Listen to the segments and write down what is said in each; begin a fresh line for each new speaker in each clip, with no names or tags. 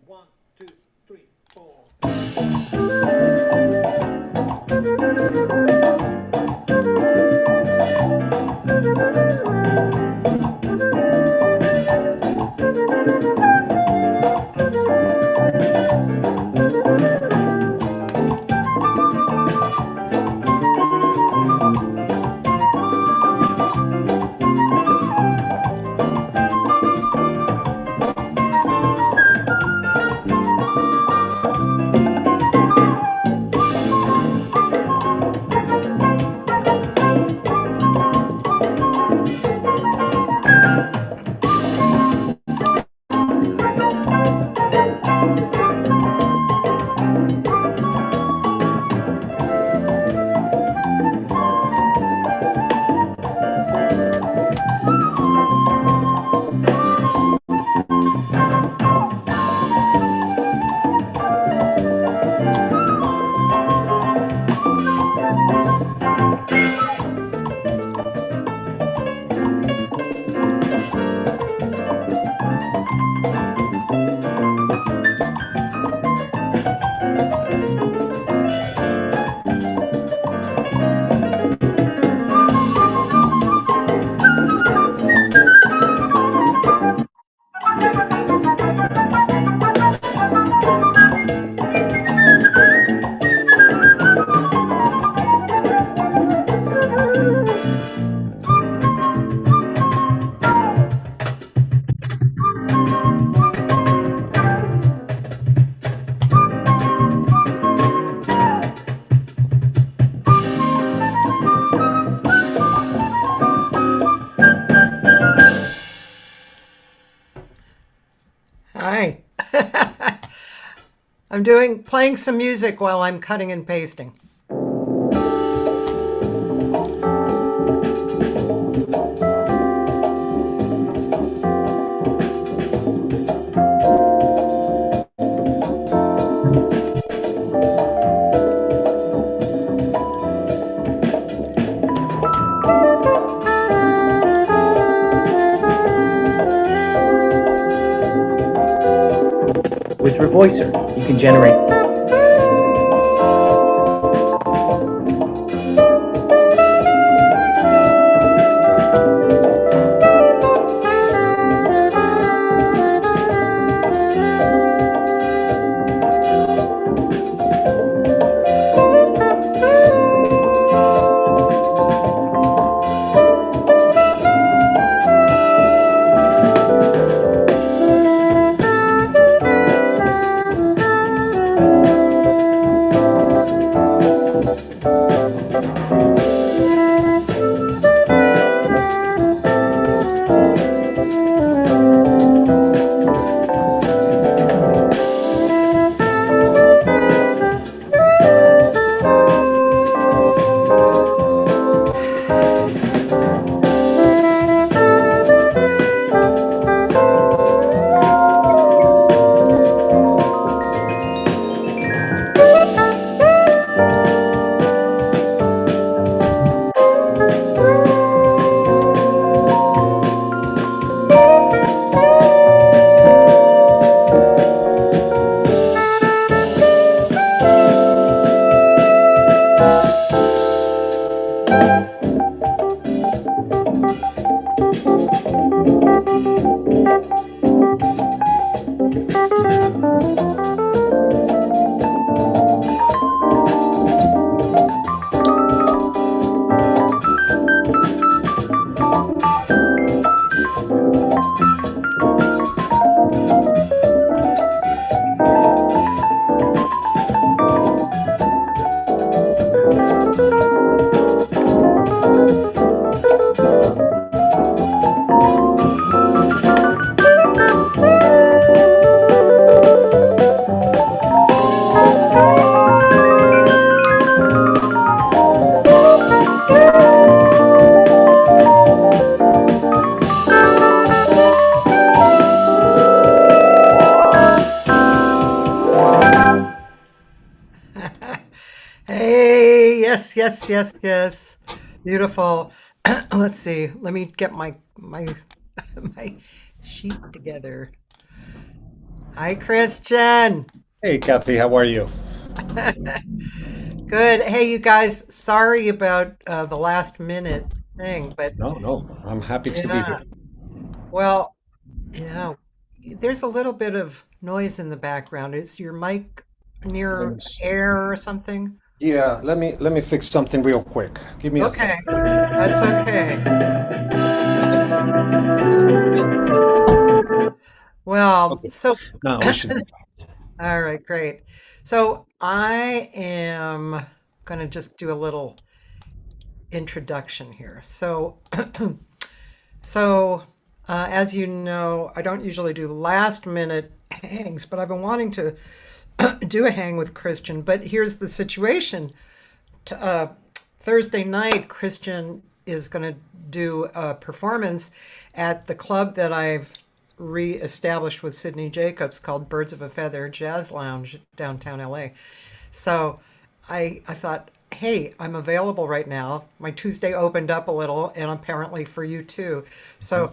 1, 2, 3, 4.
Hi. I'm playing some music while I'm cutting and pasting.
With Revoicer, you can generate
Hey, yes. Beautiful. Let's see. Let me get my my sheet together. Hi, Christian.
Hey, Cathy, how are you?
Good. Hey, you guys, sorry about the last minute thing, but
No, I'm happy to be
yeah,
here.
well, yeah, there's a little bit of noise in the background. Is your mic
Let
near
me see.
air or something?
Yeah, let me fix something real quick. Give me a sec.
Okay, that's okay. Well,
Okay,
so,
now we should be
all right, great. So I am going to just do a little introduction here. So, as you know, I don't usually do last minute hangs, but I've been wanting to do a hang with Christian. But here's the situation. Thursday night, Christian is going to do a performance at the club that I've re-established with Sydney Jacobs called Birds of a Feather Jazz Lounge downtown LA. So I thought, hey, I'm available right now. My Tuesday opened up a little, and apparently for you too. So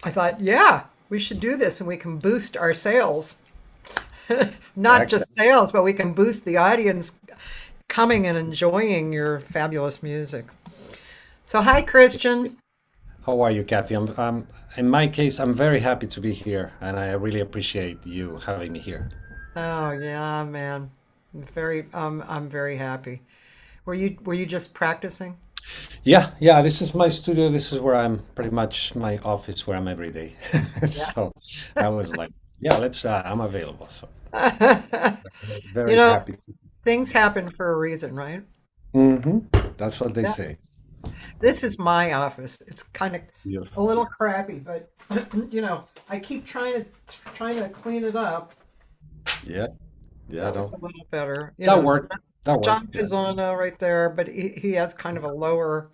I thought, yeah, we should do this and we can boost our sales. Not
back.
just sales, but we can boost the audience coming and enjoying your fabulous music. So, hi, Christian.
How are you, Cathy? In my case, I'm very happy to be here, and I really appreciate you having me here.
Oh, yeah, man. I'm very happy. Were you just practicing?
Yeah, this is my studio. This is where I'm pretty much my office where I'm every day.
Yeah.
So I was like, yeah, I'm available. So
You
very
know,
happy to.
things happen for a reason, right?
hmm That's what they
Yeah.
say.
This is my office. It's kind of a
Beautiful.
little crappy, but I keep trying to clean it up.
Yeah, yeah,
That looks
no,
a little better.
that worked. That worked.
John
Yeah.
Pisano right there, but he has kind of a lower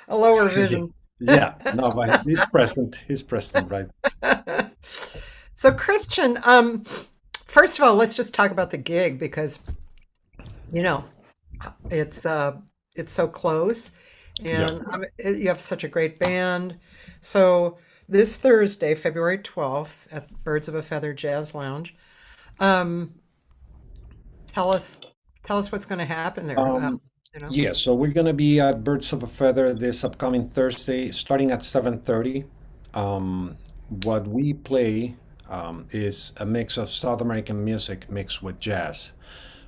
a lower vision.
Yeah, no, but he's present. He's present, right?
So Christian, first of all, let's just talk about the gig because you know it's uh it's so close,
Yeah.
and you have such a great band. So this Thursday, February 12th, at Birds of a Feather Jazz Lounge, um, tell us tell us what's going to happen there.
Um,
You know.
yeah, so we're gonna be at Birds of a Feather this upcoming Thursday, starting at 7:30. What we play is a mix of South American music mixed with jazz.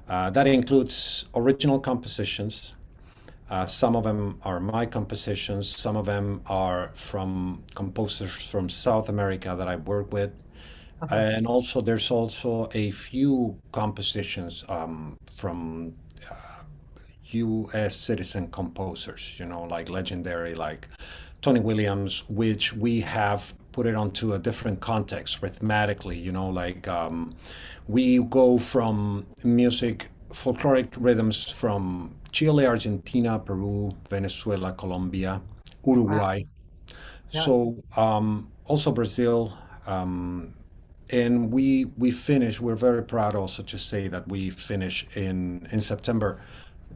That includes original compositions. Some of them are my compositions. Some of them are from composers from South America that I work with.
Uh-huh.
And also, there's also a few compositions from U.S. citizen composers, like legendary, like Tony Williams, which we have put it onto a different context rhythmatically, like we go from music, folkloric rhythms from Chile, Argentina, Peru, Venezuela, Colombia,
Wow.
Uruguay.
Yeah.
So also Brazil, and we finish. We're very proud also to say that we finish in September.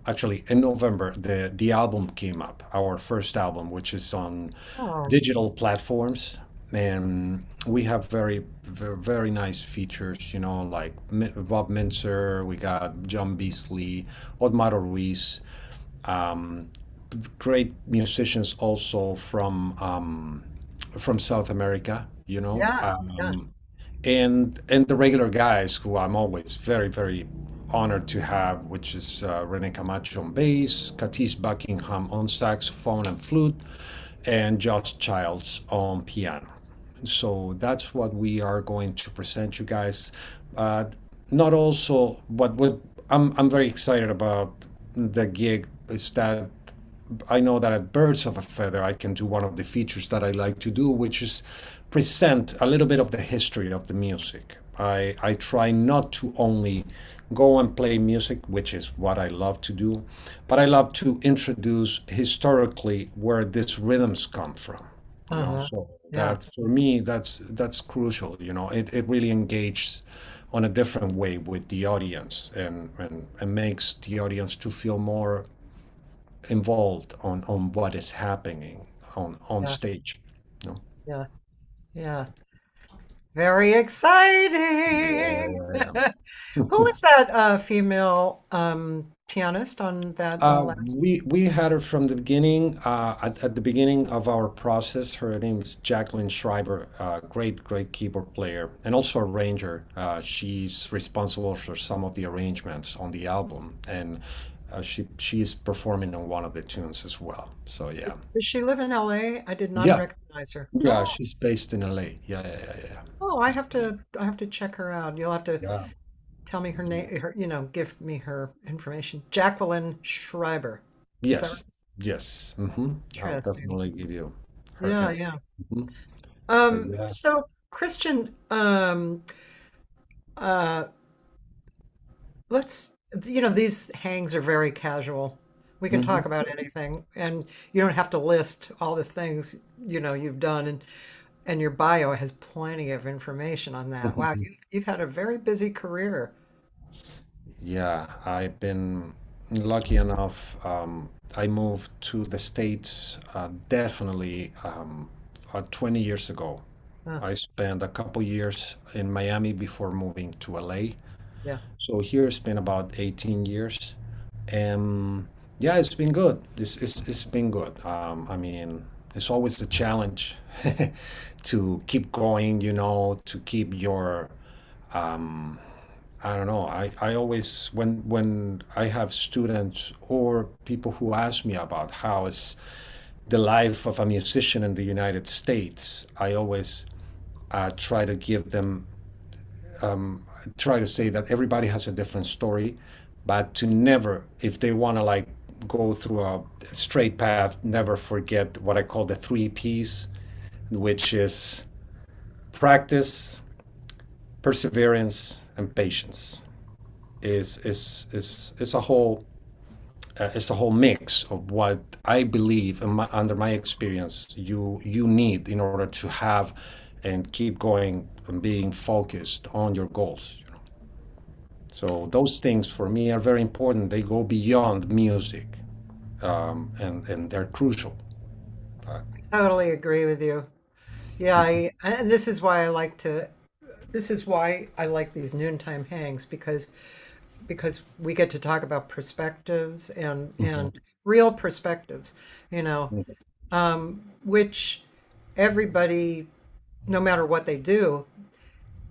Actually, in November, the album came up, our first album, which is on
Oh.
digital platforms, and we have very nice features. Like Bob Minzer, we got John Beasley, Otmaro Ruiz, um, great musicians also from South America.
Yeah. Yeah.
And the regular guys who I'm always very honored to have, which is Rene Camacho on bass, Katis Buckingham on saxophone and flute, and Josh Childs on piano. So that's what we are going to present you guys. Uh, Not also, but what I'm very excited about the gig is that I know that at Birds of a Feather, I can do one of the features that I like to do, which is present a little bit of the history of the music. I try not to only go and play music, which is what I love to do, but I love to introduce historically where these rhythms come from.
Uh-huh.
So
Yeah.
that's for me, that's crucial. It really engages on a different way with the audience and makes the audience to feel more involved on what is happening on
Yeah.
stage. You know?
Yeah. Yeah. Very
Yeah,
exciting.
yeah,
Who
yeah.
was that female pianist on that last?
We had her from the beginning. At the beginning of our process, her name is Jacqueline Schreiber, great keyboard player and also arranger. She's responsible for some of the arrangements on the album, and she is performing on one of the tunes as well. So yeah,
Does she live in LA? I did not
yeah,
recognize her.
yeah.
Oh,
She's based in LA. Yeah, yeah, yeah, yeah.
oh, I have to check her out. You'll have to
Yeah.
tell me her name, give me her information. Jacqueline Schreiber. Is that right?
Yes, yes. I'll
Interesting.
definitely give you her
Yeah,
info.
yeah.
hmm But yeah.
So Christian, uh, let's, these hangs are very casual. We can talk
hmm
about anything, and you don't have to list all the things, you've done, and your bio has plenty of information on that. Wow, you've had a very busy career.
Yeah, I've been lucky enough. I moved to the States definitely 20 years ago.
Huh,
I spent a couple years in Miami before moving to LA.
yeah.
So here it's been about 18 years. And yeah, it's been good. It's been good. I mean, it's always a challenge to keep going, to keep your I don't know. I always when I have students or people who ask me about how is the life of a musician in the United States, I always try to give them try to say that everybody has a different story, but to never, if they want to like go through a straight path, never forget what I call the three P's, which is practice, perseverance, and patience. Is a whole it's a whole mix of what I believe and under my experience you need in order to have and keep going and being focused on your goals. So those things for me are very important. They go beyond music, and they're crucial. Uh,
Totally agree with you. Yeah, and this is why I like these noontime hangs because we get to talk about perspectives
mhm,
and real perspectives, you know,
mhm.
which everybody, no matter what they do,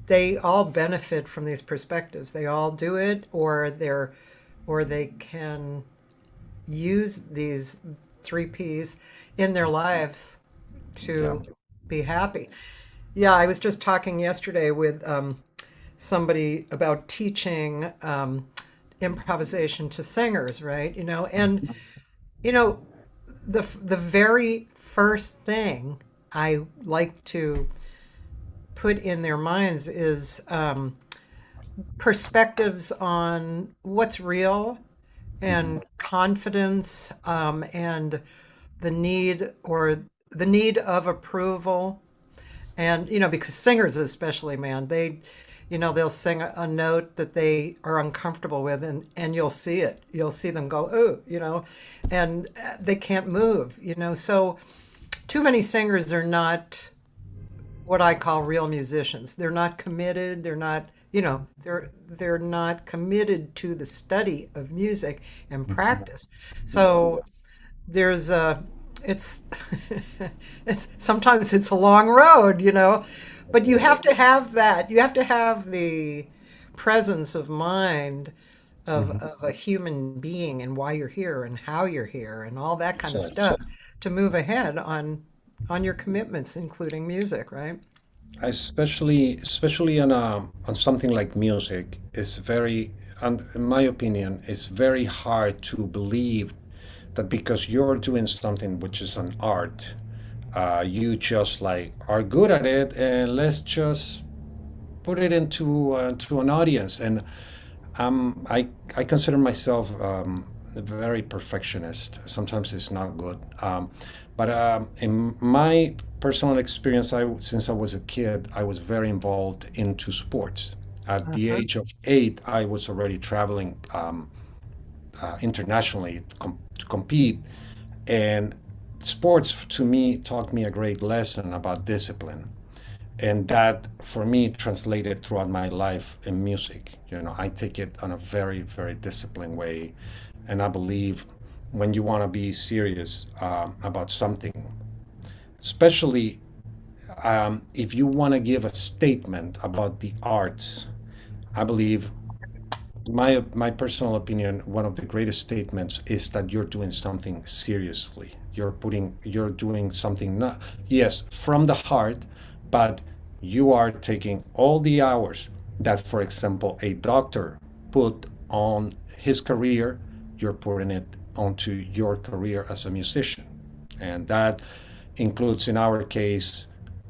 they all benefit from these perspectives. They all do it, or they can use these three P's in their lives
Yeah.
to be happy. Yeah, I was just talking yesterday with somebody about teaching improvisation to singers, right? And you know, the very first thing I like to put in their minds is perspectives on what's real
Mhm.
and confidence and the need of approval. And, because singers especially, man, they'll sing a note that they are uncomfortable with, and you'll see it. You'll see them go, oh, and they can't move, So too many singers are not what I call real musicians. They're not committed. They're not, they're not committed to the study of music and
Mhm.
practice. So there's a it's it's sometimes it's a long road, but you have to have that. You have to have the presence of mind
Mhm.
of a human being and why you're here and how you're here and all that kind of
Exactly.
stuff to move ahead on your commitments, including music, right?
Especially on something like music, is very, in my opinion, it's very hard to believe that because you're doing something which is an art, you just like are good at it, and let's just put it to an audience. And I consider myself a very perfectionist. Sometimes it's not good. But in my personal experience, since I was a kid, I was very involved into sports. At the
Uh-huh.
age of 8, I was already traveling internationally to compete. And sports to me taught me a great lesson about discipline. And that for me translated throughout my life in music. I take it on a very, very disciplined way. And I believe when you want to be serious about something, especially if you want to give a statement about the arts, I believe my personal opinion, one of the greatest statements is that you're doing something seriously. You're doing something, not, yes, from the heart, but you are taking all the hours that, for example, a doctor put on his career, you're putting it onto your career as a musician. And that includes, in our case,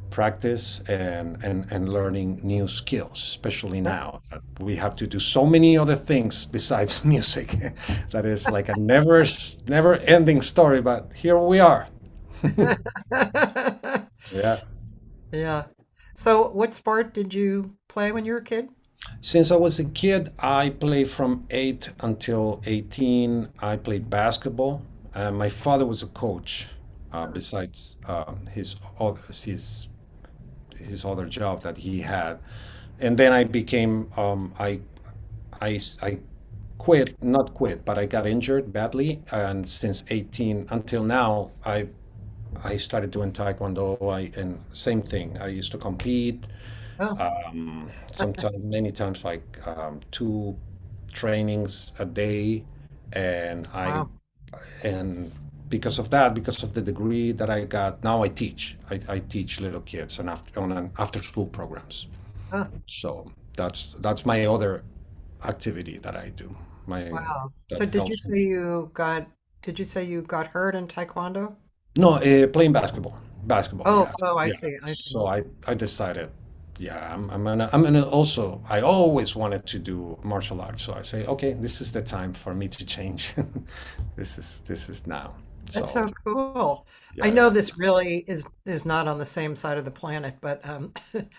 practice and learning new skills, especially now that we have to do so many other things besides music. That is like a never ending story, but here we are. Yeah.
Yeah. So, what sport did you play when you were a kid?
Since I was a kid, I played from 8 until 18. I played basketball. My father was a coach, besides his other job that he had. And then I became, I quit, not quit, but I got injured badly. And since 18 until now, I started doing Taekwondo. And same thing. I used to compete,
Oh,
sometimes, many times, like two trainings a day. And
wow.
and because of that, because of the degree that I got, now I teach. I teach little kids and on an after school programs.
Oh,
So that's my other activity that I do. My
wow. So,
that helps me.
did you say you got hurt in Taekwondo?
No, playing basketball. Basketball,
Oh,
yeah,
oh, I
yeah.
see. I see.
So I decided, yeah, I'm gonna also. I always wanted to do martial arts, so I say, okay, this is the time for me to change. This is now.
That's
So
so cool. I
yeah,
know
yeah.
this really is not on the same side of the planet, but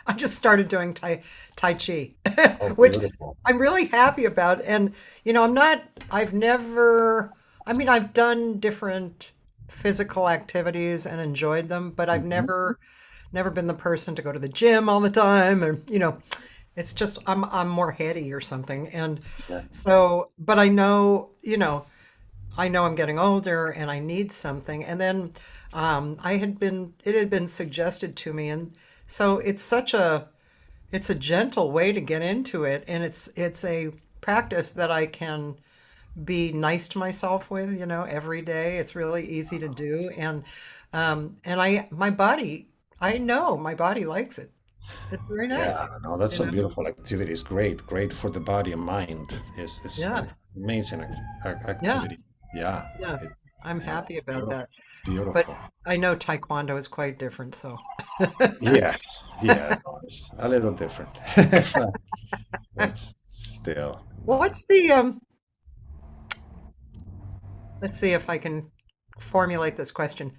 I just started doing Tai Chi,
Oh,
which
beautiful.
I'm really happy about. And I'm not. I've never. I mean, I've done different physical activities and enjoyed them, but I've
Mhm.
never been the person to go to the gym all the time, and it's just I'm more heady or something. And
Yeah.
so, but I know I'm getting older and I need something. And then it had been suggested to me. And so it's a gentle way to get into it. And it's a practice that I can be nice to myself with, every day. It's really easy to do. And I know my body likes it. It's very nice,
Yeah, no, that's
you
a
know?
beautiful activity. It's great for the body and mind. It's
Yeah.
an amazing
Yeah.
activity. Yeah,
Yeah.
it,
I'm
yeah,
happy about
beautiful,
that. But
beautiful.
I know Taekwondo is quite different, so.
Yeah, yeah, no, it's a little different, but still,
Well,
no.
what's the let's see if I can formulate this question.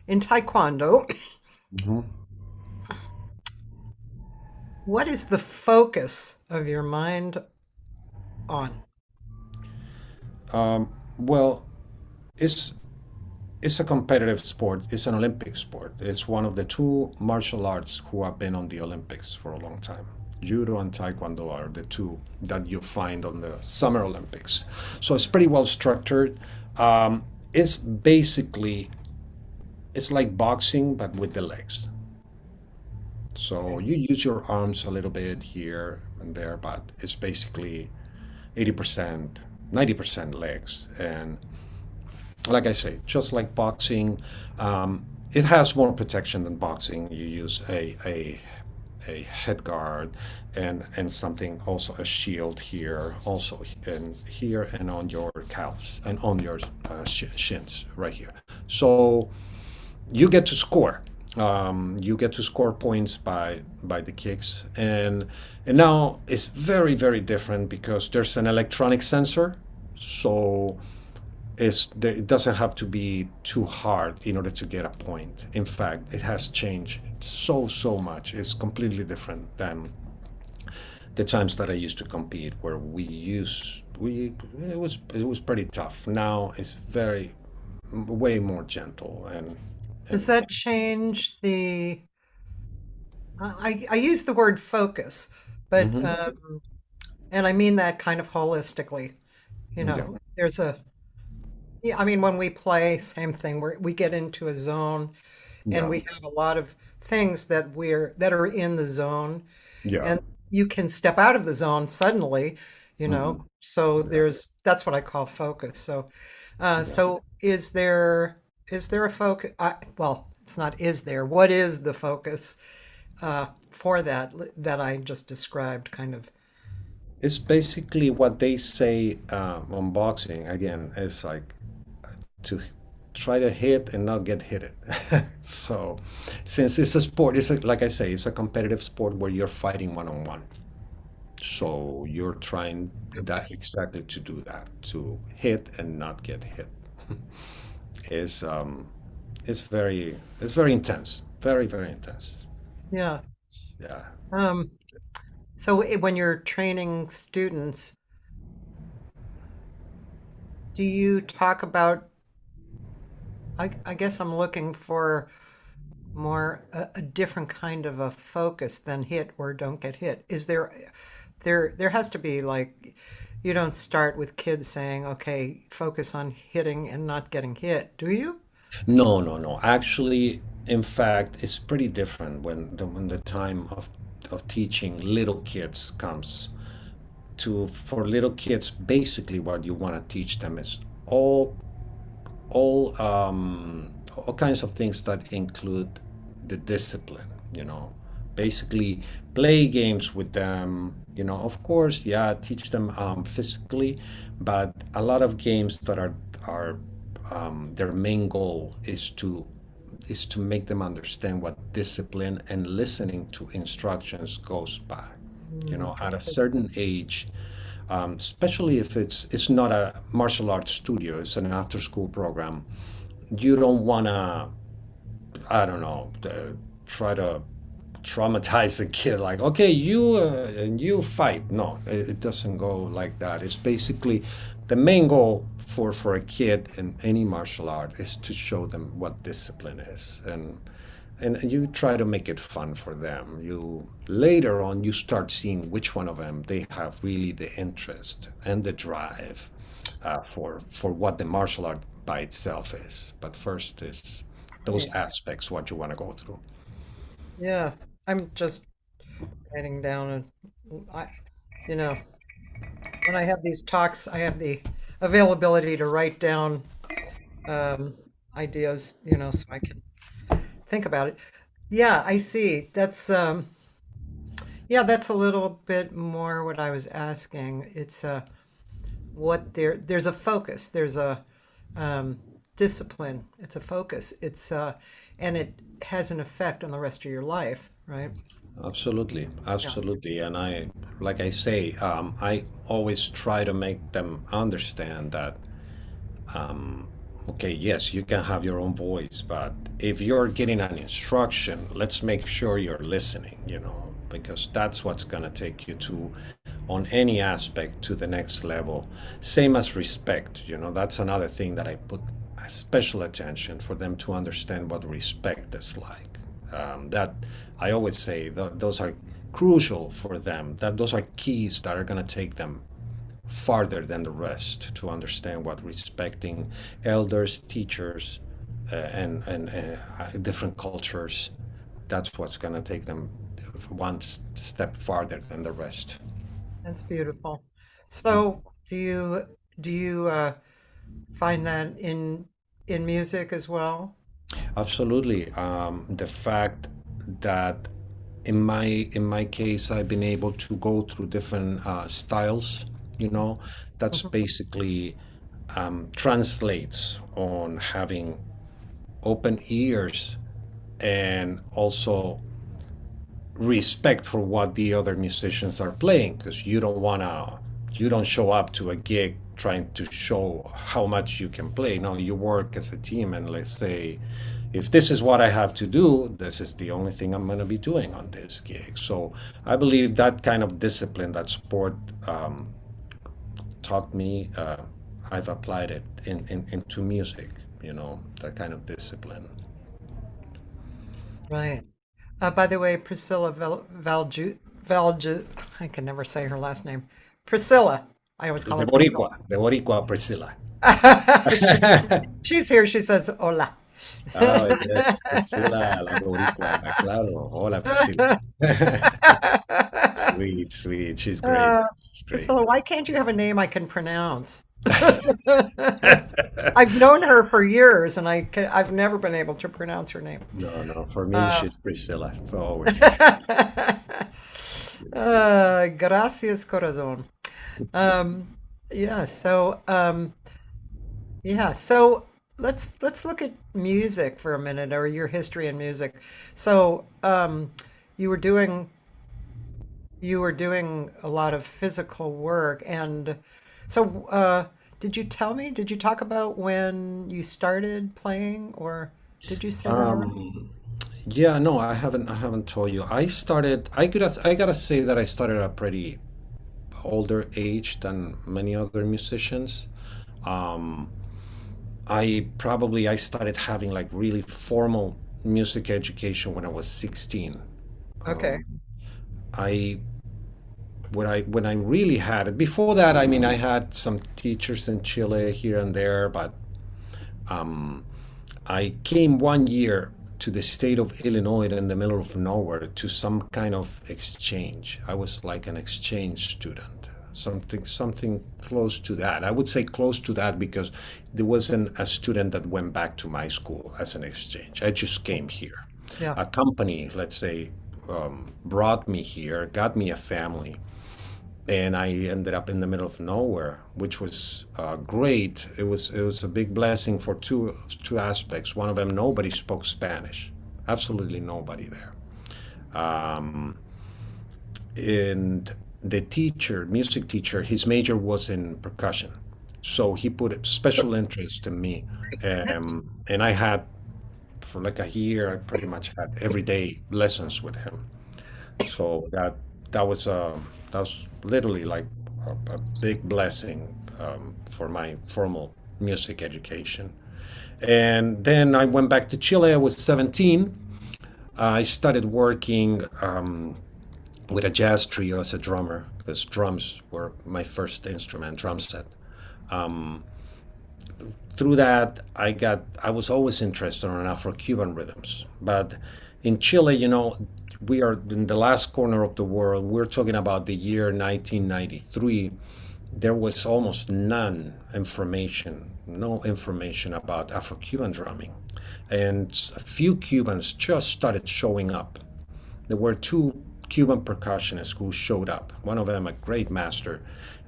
In Taekwondo,
Mhm.
what is the focus of your mind on?
Well, it's it's a competitive sport. It's an Olympic sport. It's one of the two martial arts who have been on the Olympics for a long time. Judo and Taekwondo are the two that you find on the Summer Olympics. So it's pretty well structured. It's basically it's like boxing but with the legs. So
Okay.
you use your arms a little bit here and there, but it's basically 80%, 90% legs. And like I say, just like boxing, it has more protection than boxing. You use a head guard and something, also a shield here, also and here and on your calves and on your shins right here. So you get to score. You get to score points by the kicks, and now it's very very different because there's an electronic sensor, so it doesn't have to be too hard in order to get a point. In fact, it has changed so much. It's completely different than the times that I used to compete, where we it was pretty tough. Now it's very way more gentle and
Does
and
that change I use the word focus, but
Hmm.
and I mean that kind of holistically.
Yeah,
There's a yeah, I mean when we play, same thing. We get into a zone, and
yeah,
we have a lot of things that are in the zone,
yeah.
and you can step out of the zone suddenly,
Hmm.
So
Yeah,
that's what I call focus. So,
yeah.
so is there a focus? Well, it's not. Is there? What is the focus for that I just described? Kind of.
It's basically what they say on boxing. Again, it's like to try to hit and not get hit it. So, since it's a sport, like I say, it's a competitive sport where you're fighting one on one. So you're trying that exactly to do that, to hit and not get hit. Is it's very intense, very very intense.
Yeah.
Yeah.
Um, so when you're training students, do you talk about? I guess I'm looking for more a different kind of a focus than hit or don't get hit. Is there has to be like you don't start with kids saying, okay, focus on hitting and not getting hit, do you?
No, no, no. Actually, in fact, it's pretty different when the time of teaching little kids comes. To for little kids, basically what you want to teach them is all all kinds of things that include the discipline. You know, basically play games with them. You know, of course, yeah, teach them physically, but a lot of games that are their main goal is to make them understand what discipline and listening to instructions goes by. You
Mm,
know, at a certain age, especially if it's not a martial arts studio, it's an after school program. You don't want to, I don't know, try to traumatize a kid like, okay, you and you fight. No, it doesn't go like that. It's basically the main goal for a kid in any martial art is to show them what discipline is, and you try to make it fun for them. You later on you start seeing which one of them they have really the interest and the drive for what the martial art by itself is. But first is those
right.
aspects what you want to go through.
Yeah, I'm just writing down I, you know, when I have these talks, I have the availability to write down um, ideas, so I can think about it. Yeah, I see. Yeah, that's a little bit more what I was asking. It's there's a focus, there's a um, discipline, it's a focus, and it has an effect on the rest of your life, right?
Absolutely,
Yeah.
absolutely. And like I say, I always try to make them understand that, okay, yes, you can have your own voice, but if you're getting an instruction, let's make sure you're listening, because that's what's going to take you to, on any aspect, to the next level. Same as respect, that's another thing that I put special attention for them to understand what respect is like. That I always say those are crucial for them, that those are keys that are going to take them farther than the rest to understand what respecting elders, teachers, and different cultures. That's what's going to take them one step farther than the rest.
That's beautiful. So, do you find that in music as well?
Absolutely. The fact that in my case I've been able to go through different styles, that's
Mhm.
basically translates on having open ears and also respect for what the other musicians are playing, because you don't show up to a gig trying to show how much you can play. No, you work as a team, and let's say if this is what I have to do, this is the only thing I'm going to be doing on this gig. So I believe that kind of discipline that sport taught me, I've applied it into music, that kind of discipline.
Right. By the way, Priscilla Valju, I can never say her last name. Priscilla. I always call her Priscilla.
The Boricua Priscilla.
She- she's here. She says, hola.
Oh, yes, Priscilla, la Boricua, claro. Hola, Priscilla. Sweet, sweet. She's great. She's great.
Priscilla, why can't you have a name I can pronounce? I've known her for years, and I've never been able to pronounce her name.
No. For me, she's Priscilla. Always.
Gracias, corazón. Yeah. So let's look at music for a minute, or your history in music. So you were doing a lot of physical work, and so did you talk about when you started playing, or did you say that already?
Yeah, no, I haven't told you. I gotta say that I started at a pretty older age than many other musicians. Um, I started having like really formal music education when I was 16.
Okay.
Um, I when I really had it. Before that, I mean, I had some teachers in Chile here and there, but um, I came one year to the state of Illinois in the middle of nowhere to some kind of exchange. I was like an exchange student, something close to that. I would say close to that because there wasn't a student that went back to my school as an exchange. I just came here.
Yeah.
A company, let's say, brought me here, got me a family, and I ended up in the middle of nowhere, which was great. It was a big blessing for two aspects. One of them, nobody spoke Spanish, absolutely nobody there. Um, and the teacher, music teacher, his major was in percussion, so he put a special interest in me, and I had for like a year. I pretty much had everyday lessons with him. So that was literally like a big blessing for my formal music education. And then I went back to Chile. I was 17. I started working with a jazz trio as a drummer because drums were my first instrument, drum set. Um, Through that, I was always interested in Afro-Cuban rhythms. But in Chile, we are in the last corner of the world. We're talking about the year 1993. There was almost no information about Afro-Cuban drumming. And a few Cubans just started showing up. There were two Cuban percussionists who showed up. One of them, a great master,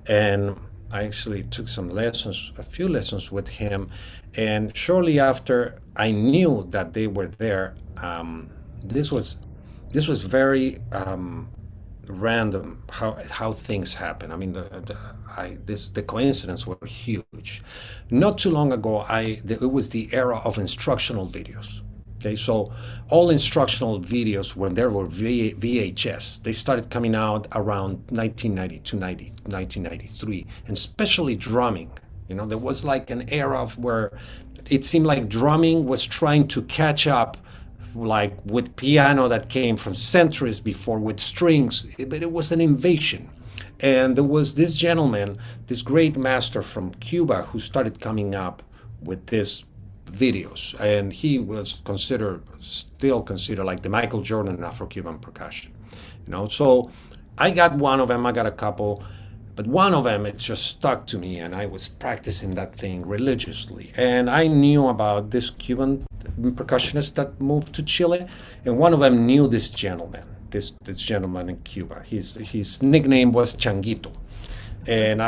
and I actually took some lessons, a few lessons with him. And shortly after, I knew that they were there. This was very random how things happen. I mean, the coincidence were huge. Not too long ago, it was the era of instructional videos. Okay, so all instructional videos when there were VHS, they started coming out around 1992, 1993, and especially drumming. There was like an era of where it seemed like drumming was trying to catch up, like with piano that came from centuries before with strings, but it was an invasion. And there was this gentleman, this great master from Cuba, who started coming up with this videos, and he was still considered like the Michael Jordan of Afro-Cuban percussion. So I got one of them, I got a couple, but one of them, it just stuck to me, and I was practicing that thing religiously. And I knew about this Cuban percussionist that moved to Chile, and one of them knew this gentleman, this gentleman in Cuba. His nickname was Changuito, and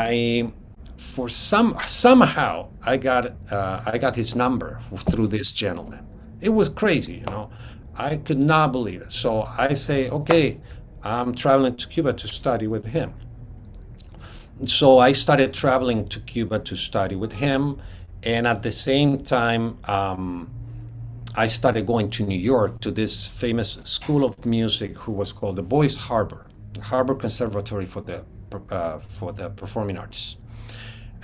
somehow I got his number through this gentleman. It was crazy, I could not believe it. So I say, okay, I'm traveling to Cuba to study with him. So I started traveling to Cuba to study with him, and at the same time, I started going to New York to this famous school of music who was called the Boys Harbor Conservatory for the performing arts.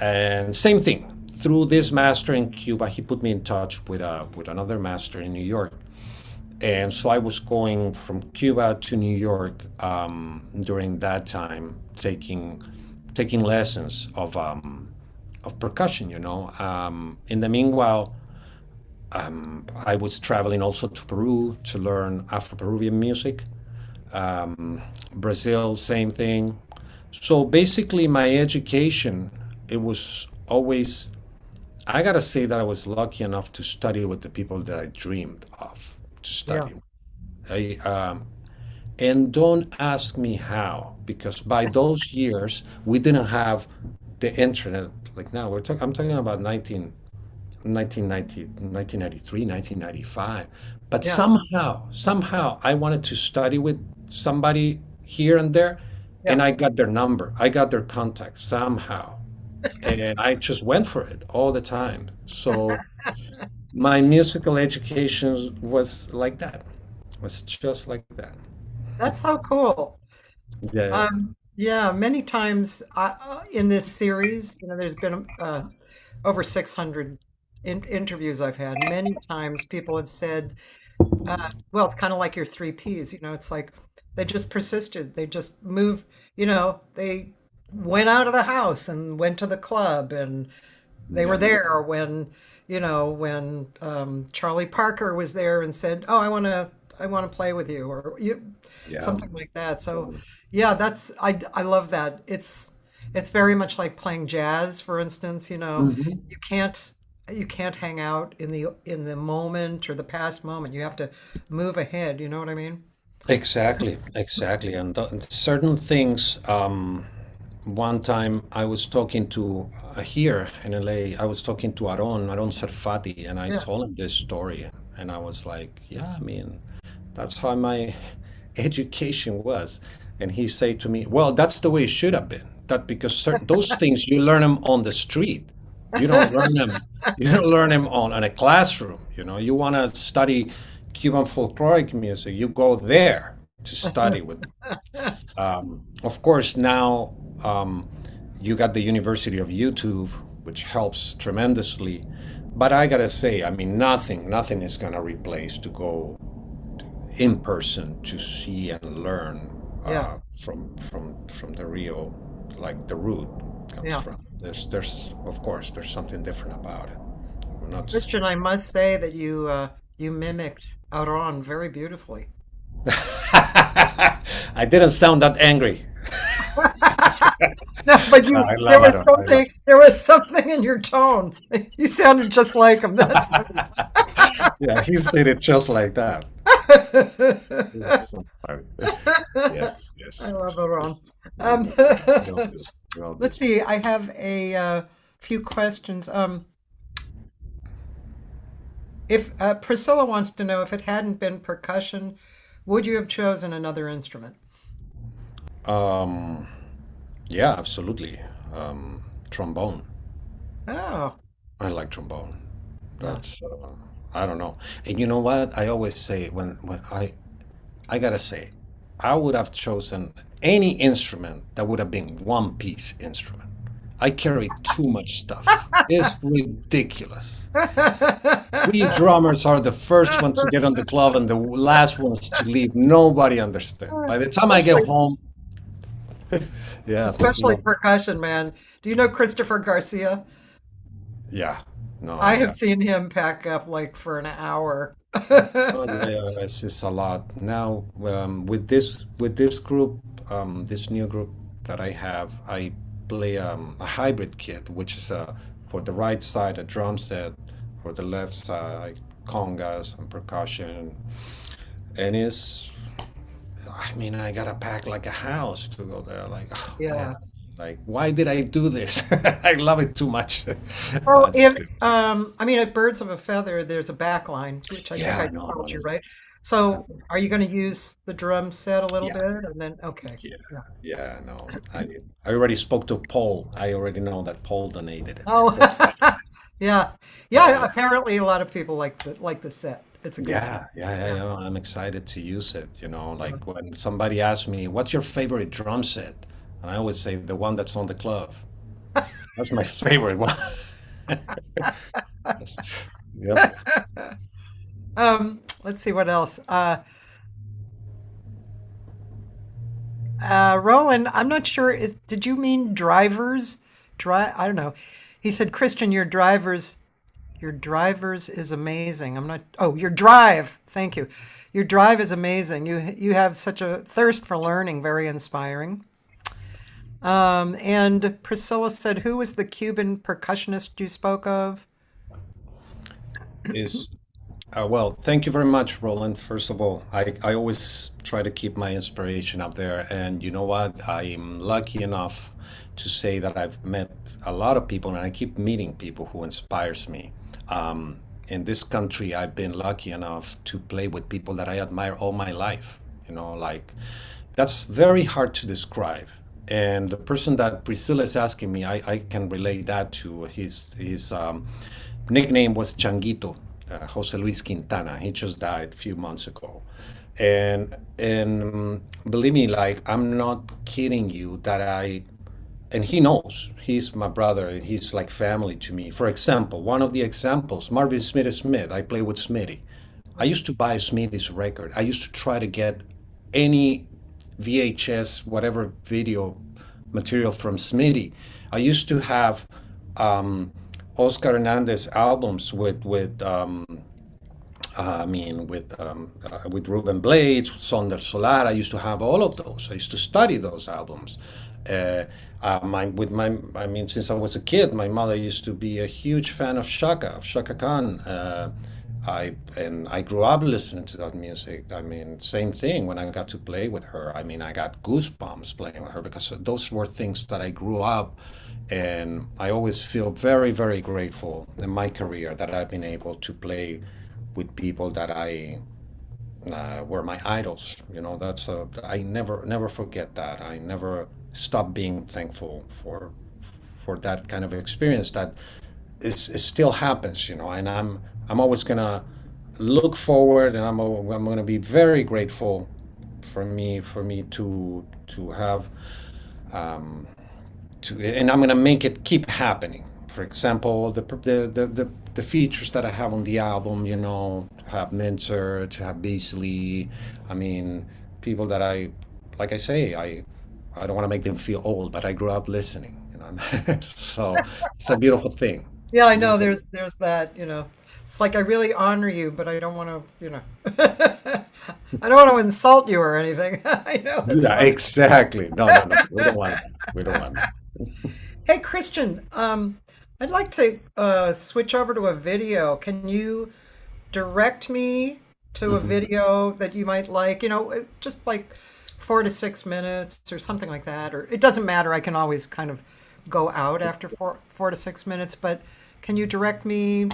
And same thing, through this master in Cuba, he put me in touch with another master in New York. And so I was going from Cuba to New York during that time, taking lessons of percussion. In the meanwhile, I was traveling also to Peru to learn Afro-Peruvian music. Brazil, same thing. So basically, my education, it was always, I gotta say that I was lucky enough to study with the people that I dreamed of to
Yeah.
study. And don't ask me how, because by those years we didn't have the internet like now. I'm talking about 1990, 1993, 1995. But
Yeah.
somehow I wanted to study with somebody here and there,
Yeah.
and I got their number, I got their contact somehow, and I just went for it all the time. So my musical education was like that, was just like that.
That's so cool.
Yeah.
Yeah, many times in this series, there's been over 600 interviews I've had. Many times people have said, well, it's kind of like your three Ps, it's like they just persisted. They just moved, they went out of the house and went to the club, and they were
Yeah.
there when Charlie Parker was there and said, "Oh, I want to play with you," or
Yeah.
something like that. So, yeah, I love that. It's very much like playing jazz, for instance.
Mhm.
You can't you can't hang out in the moment or the past moment. You have to move ahead. You know what I mean?
Exactly, exactly. And certain things, one time I was talking to, here in LA, I was talking to Aaron Sarfati, and I
Yeah.
told him this story. And I was like, yeah, I mean, that's how my education was. And he said to me, well, that's the way it should have been. That because those things you learn them on the street. You don't learn them. You don't learn them on a classroom. You want to study Cuban folkloric music. You go there to study with them. Of course, now you got the University of YouTube, which helps tremendously. But I gotta say, I mean, nothing is gonna replace to go in person to see and learn
Yeah.
from the real, like the root comes
Yeah.
from. There's of course there's something different about it. We're not.
Christian, I must say that you mimicked Aaron very beautifully.
I didn't sound that angry.
No, but
No,
you
I
there
love
was
it. I love.
something in your tone. You sounded just like him. That's funny.
Yeah, he said it just like that. It's so funny. Yes,
I
yes,
love
yes.
Aaron.
We
Um,
all, we all do. We all do.
let's see. I have a few questions. If Priscilla wants to know if it hadn't been percussion, would you have chosen another instrument?
Um, yeah, absolutely. Trombone.
Oh,
I like trombone.
yeah.
That's I don't know. And you know what? I always say when I gotta say, I would have chosen any instrument that would have been one piece instrument. I carry too much stuff. It's ridiculous. We drummers are the first ones to get on the club and the last ones to leave. Nobody understands. By the time I get
especially
home, yeah,
especially percussion, man. Do you know Christopher Garcia?
yeah, no,
I have
yeah.
seen him pack up like for an hour.
Oh, yeah, yeah, it's a lot. Now, with this group, this new group that I have, I play a hybrid kit, which is for the right side a drum set, for the left side congas and percussion, and I mean, I gotta pack like a house to go there. Like, oh man,
Yeah.
like why did I do this? I love it too much.
Well,
It's,
I mean, at Birds of a Feather, there's a back line, which I think I
yeah, no, no,
told you,
no.
right? So, are you going to use the drum set a little
Yeah.
bit, and then okay,
Yeah,
yeah.
yeah, no. I already spoke to Paul. I already know that Paul donated it.
Oh, yeah,
Yeah,
yeah.
yeah,
Apparently, a lot of people like the set. It's a good set.
yeah, yeah, yeah,
Yeah.
yeah. I'm excited to use it. Like when somebody asks me, "What's your favorite drum set?" And I always say the one that's on the club. That's my favorite one. Yep.
Let's see what else. Roland, I'm not sure. Did you mean drivers? I don't know. He said, Christian, your drivers is amazing. I'm not. Oh, your drive. Thank you. Your drive is amazing. You have such a thirst for learning. Very inspiring. And Priscilla said, who was the Cuban percussionist you spoke of?
Is well, thank you very much, Roland. First of all, I always try to keep my inspiration up there. And you know what? I'm lucky enough to say that I've met a lot of people and I keep meeting people who inspires me. In this country, I've been lucky enough to play with people that I admire all my life. Like that's very hard to describe. And the person that Priscilla is asking me, I can relate that to his nickname was Changuito, José Luis Quintana. He just died a few months ago. And believe me, like I'm not kidding you that and he knows he's my brother and he's like family to me. For example, one of the examples, Marvin Smith, I play with Smitty. I used to buy Smitty's record. I used to try to get any VHS, whatever video material from Smitty. I used to have Oscar Hernandez albums with Ruben Blades, Sonder Solar. I used to have all of those. I used to study those albums. Since I was a kid, my mother used to be a huge fan of Shaka Khan. I grew up listening to that music. I mean, same thing when I got to play with her. I mean, I got goosebumps playing with her because those were things that I grew up, and I always feel very, very grateful in my career that I've been able to play with people that I were my idols. I never forget that. I never stop being thankful for that kind of experience that it still happens. And I'm always gonna look forward, and I'm gonna be very grateful for me to have and I'm gonna make it keep happening. For example, the features that I have on the album, to have Minzer, to have Beasley. I mean, people that like I say, I don't want to make them feel old, but I grew up listening. So it's a beautiful thing.
Yeah, I know.
Beautiful.
There's that. It's like I really honor you, but I don't want to. I don't want to insult you or anything. I know that's
Yeah,
funny.
exactly. No, no, no. We don't want that. We don't want that.
Hey, Christian, I'd like to switch over to a video. Can you direct me to a video that you might like? Just like 4 to 6 minutes or something like that. Or it doesn't matter. I can always kind of go out after 4 to 6 minutes. But can you direct me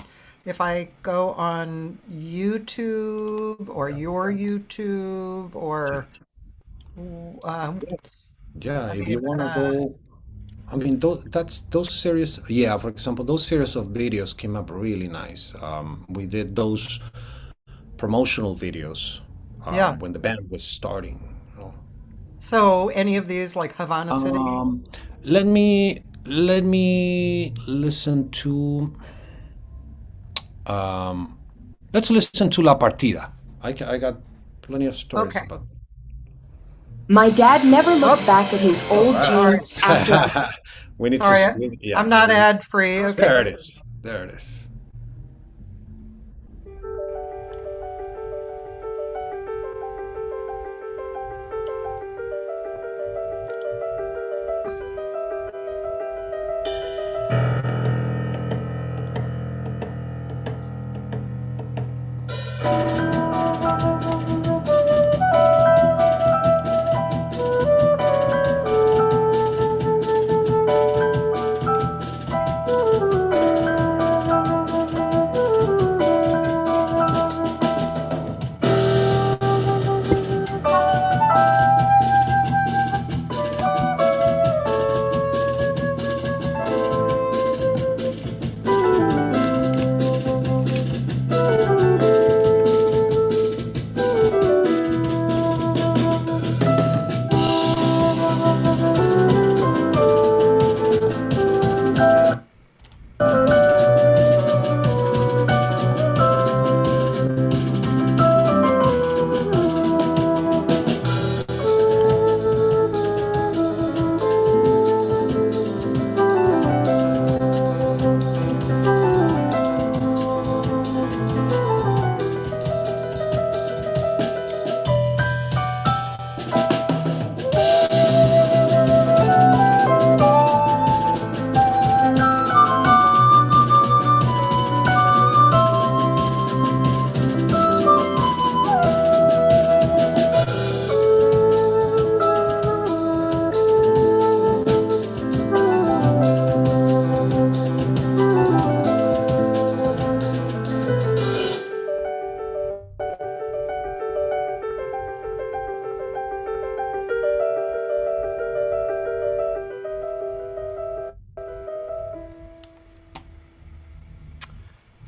if I go on YouTube or your YouTube or um,
Yeah,
I
if you
mean,
want to go, I mean, those series. Yeah, for example, those series of videos came up really nice. We did those promotional videos
yeah.
when the band was starting.
So any of these like Havana City?
Um, let me listen to um, let's listen to La Partida. I got plenty of stories
Okay.
about.
My dad never looked
Oops.
back at his old
Sorry.
jeans after the
We need to.
Sorry.
Yeah,
I'm not
we need.
ad free. Okay.
There it is. There it is.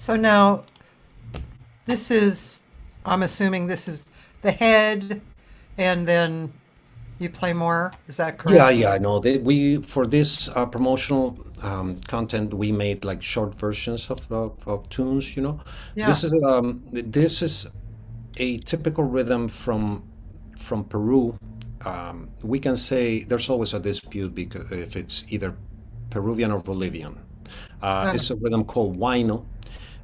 So now this is, I'm assuming this is the head, and then you play more. Is that
Yeah,
correct?
yeah, no. We for this promotional content, we made like short versions of tunes. You know,
Yeah.
this is a typical rhythm from Peru. We can say there's always a dispute because if it's either Peruvian or Bolivian.
Uh,
It's a rhythm called huayno,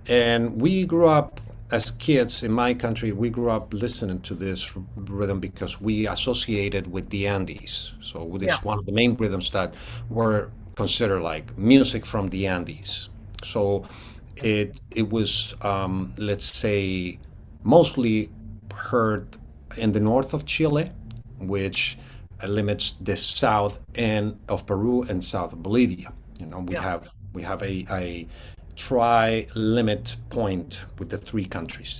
and we grew up as kids in my country. We grew up listening to this rhythm because we associated with the Andes. So
yeah.
it's one of the main rhythms that were considered like music from the Andes. So it was let's say mostly heard in the north of Chile, which limits the south end of Peru and south of Bolivia. You know,
Yeah.
we have a tri-limit point with the three countries.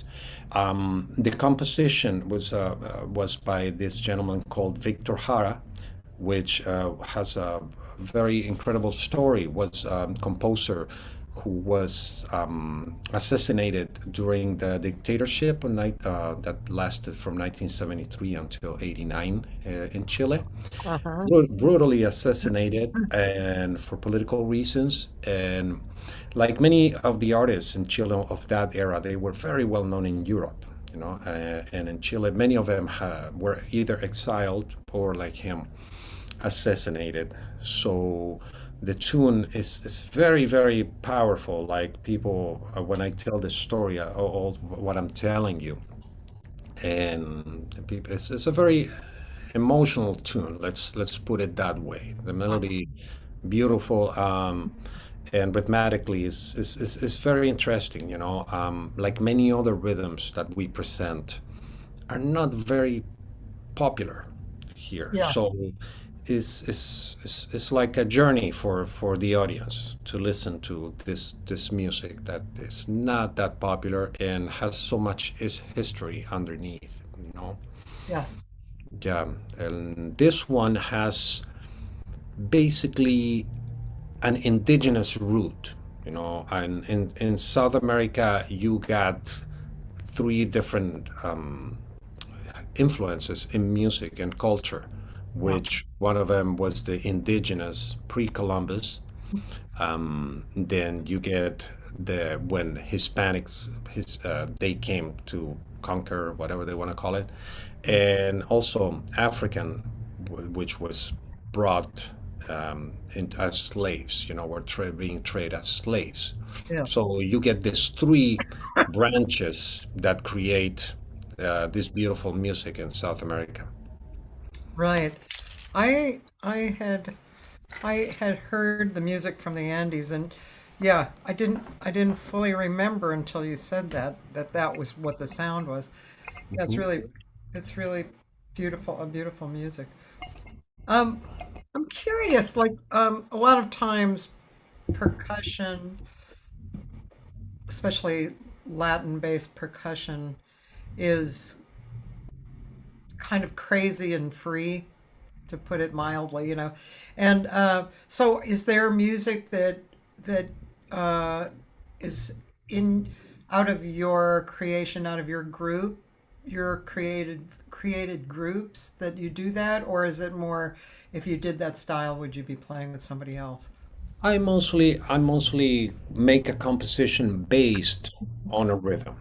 The composition was by this gentleman called Victor Jara, which has a very incredible story. Was composer who was assassinated during the dictatorship that lasted from 1973 until 89 in Chile.
Uh-huh.
Brutally assassinated and for political reasons. And like many of the artists in Chile of that era, they were very well known in Europe. You know, and in Chile, many of them were either exiled or, like him, assassinated. So the tune is very, very powerful. Like people, when I tell the story, all what I'm telling you, and it's a very emotional tune. Let's put it that way. The melody, beautiful, and rhythmically is very interesting. You know, like many other rhythms that we present, are not very popular here.
Yeah.
So it's like a journey for the audience to listen to this music that is not that popular and has so much history underneath, you know.
Yeah.
Yeah, and this one has basically an indigenous root, you know. And in South America, you got three different influences in music and culture,
Yeah.
which one of them was the indigenous pre-Columbus. Then you get the when Hispanics they came to conquer, whatever they want to call it, and also African, which was brought as slaves. You know, were being traded as slaves.
Yeah.
So you get these three branches that create this beautiful music in South America.
Right. I had heard the music from the Andes, and yeah, I didn't fully remember until you said that was what the sound was. Yeah, it's really beautiful music. Um, I'm curious, like a lot of times percussion, especially Latin-based percussion, is kind of crazy and free, to put it mildly. And so, is there music that is in out of your creation, out of your group, your created groups that you do that, or is it more if you did that style, would you be playing with somebody else?
I mostly make a composition based on a rhythm.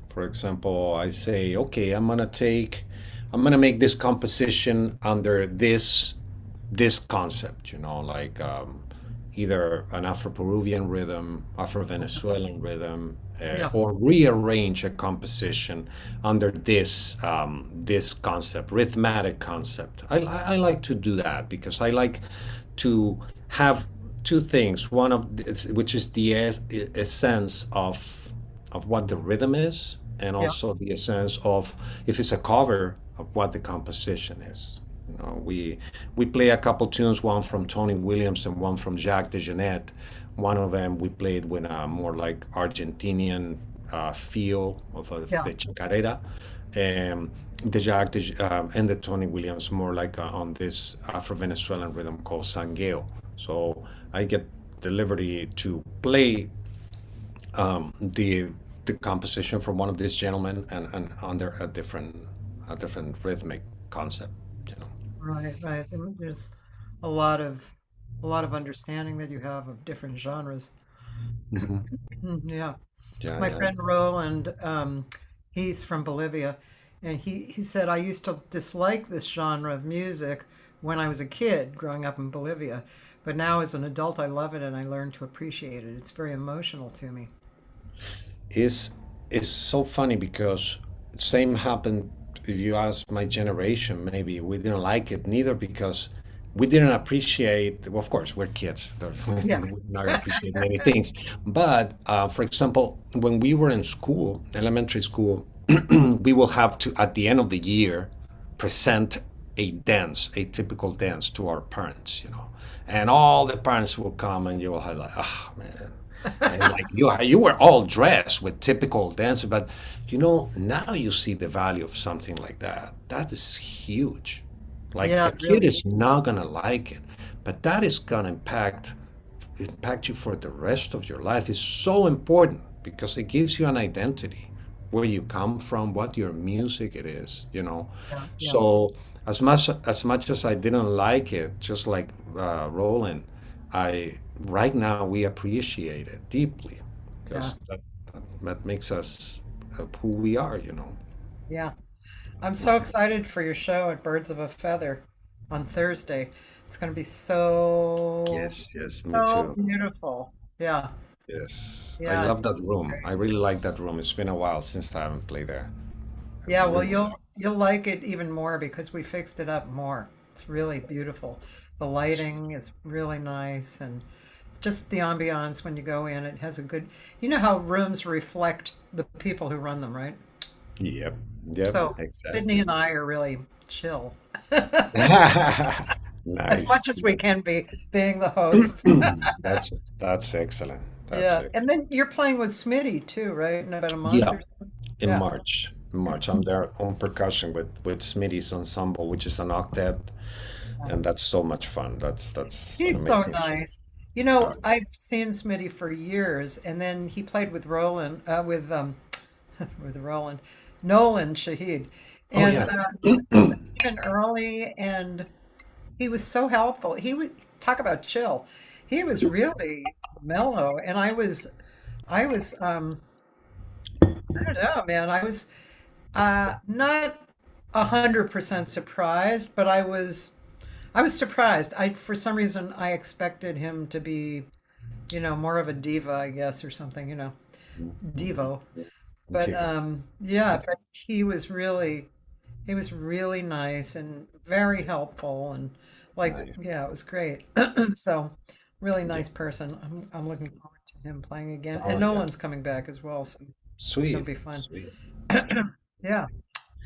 For example, I say, okay, I'm gonna make this composition under this concept, you know, like either an Afro-Peruvian rhythm, Afro-Venezuelan rhythm,
Yeah,
or rearrange a composition under this concept, rhythmic concept. I like to do that because I like to have two things. One which is the essence of what the rhythm is, and
yeah,
also the essence of if it's a cover of what the composition is. You know, we play a couple tunes, one from Tony Williams and one from Jacques DeJohnette. One of them we played with a more like Argentinian feel of
yeah.
the chacarera, and and the Tony Williams more like on this Afro-Venezuelan rhythm called sangueo. So I get the liberty to play the composition from one of these gentlemen and under a different rhythmic concept, you know.
Right, right. There's a lot of a lot of understanding that you have of different genres.
Hmm.
Yeah.
Yeah,
My
yeah.
friend Roland, he's from Bolivia, and he said, I used to dislike this genre of music when I was a kid growing up in Bolivia, but now as an adult, I love it and I learned to appreciate it. It's very emotional to me.
Is it's so funny because same happened if you ask my generation, maybe we didn't like it neither because we didn't appreciate, well, of course we're kids,
Yeah.
we not appreciate many things, but for example, when we were in school, elementary school, we will have to at the end of the year present a dance, a typical dance to our parents, you know, and all the parents will come and you will have like, oh man, and like you were all dressed with typical dance, but you know now you see the value of something like that. That is huge. Like
Yeah,
a
it
kid
really
is not
is.
gonna like it, but that is gonna impact you for the rest of your life. It's so important because it gives you an identity, where you come from, what your music it is, you know.
Yeah, yeah,
So as much as I didn't like it, just like Roland, I right now we appreciate it deeply
yeah,
because that makes us who we are, you know.
yeah. I'm so excited for your show at Birds of a Feather on Thursday. It's going to be so,
Yes, yes, me
so
too.
beautiful. Yeah,
Yes, I
yeah,
love that room. I really like that room. It's been a while since I haven't played there. I
yeah. Well,
really.
you'll like it even more because we fixed it up more. It's really beautiful. The lighting is really nice, and just the ambiance when you go in. It has a good. You know how rooms reflect the people who run them, right?
Yep, yep,
So Sydney
exactly.
and I are really chill, as much
Nice.
as we can be, being the hosts.
That's that's excellent. That's
Yeah, and
excellent.
then you're playing with Smitty too, right? In about a month
Yeah,
or so.
in
Yeah.
March. In March, I'm there on percussion with Smitty's ensemble, which is an octet, and that's so much fun. That's an
He's so
amazing show.
nice.
Oh,
I've seen Smitty for years, and then he played with Roland, with Roland, Nolan Shahid,
oh
and
yeah.
even early, and he was so helpful. He would talk about chill. He was really mellow, and I was, I don't know, man. I was not 100% surprised, but I was surprised. For some reason I expected him to be, more of a diva, I guess, or something, Devo. But
Kiva.
yeah, but he was really nice and very helpful and like
Nice.
yeah, it was great. So really
Yeah.
nice person. I'm looking forward to him playing again.
Oh
And
yeah.
Nolan's coming back as well, so it's gonna
Sweet.
be fun.
Sweet.
Yeah.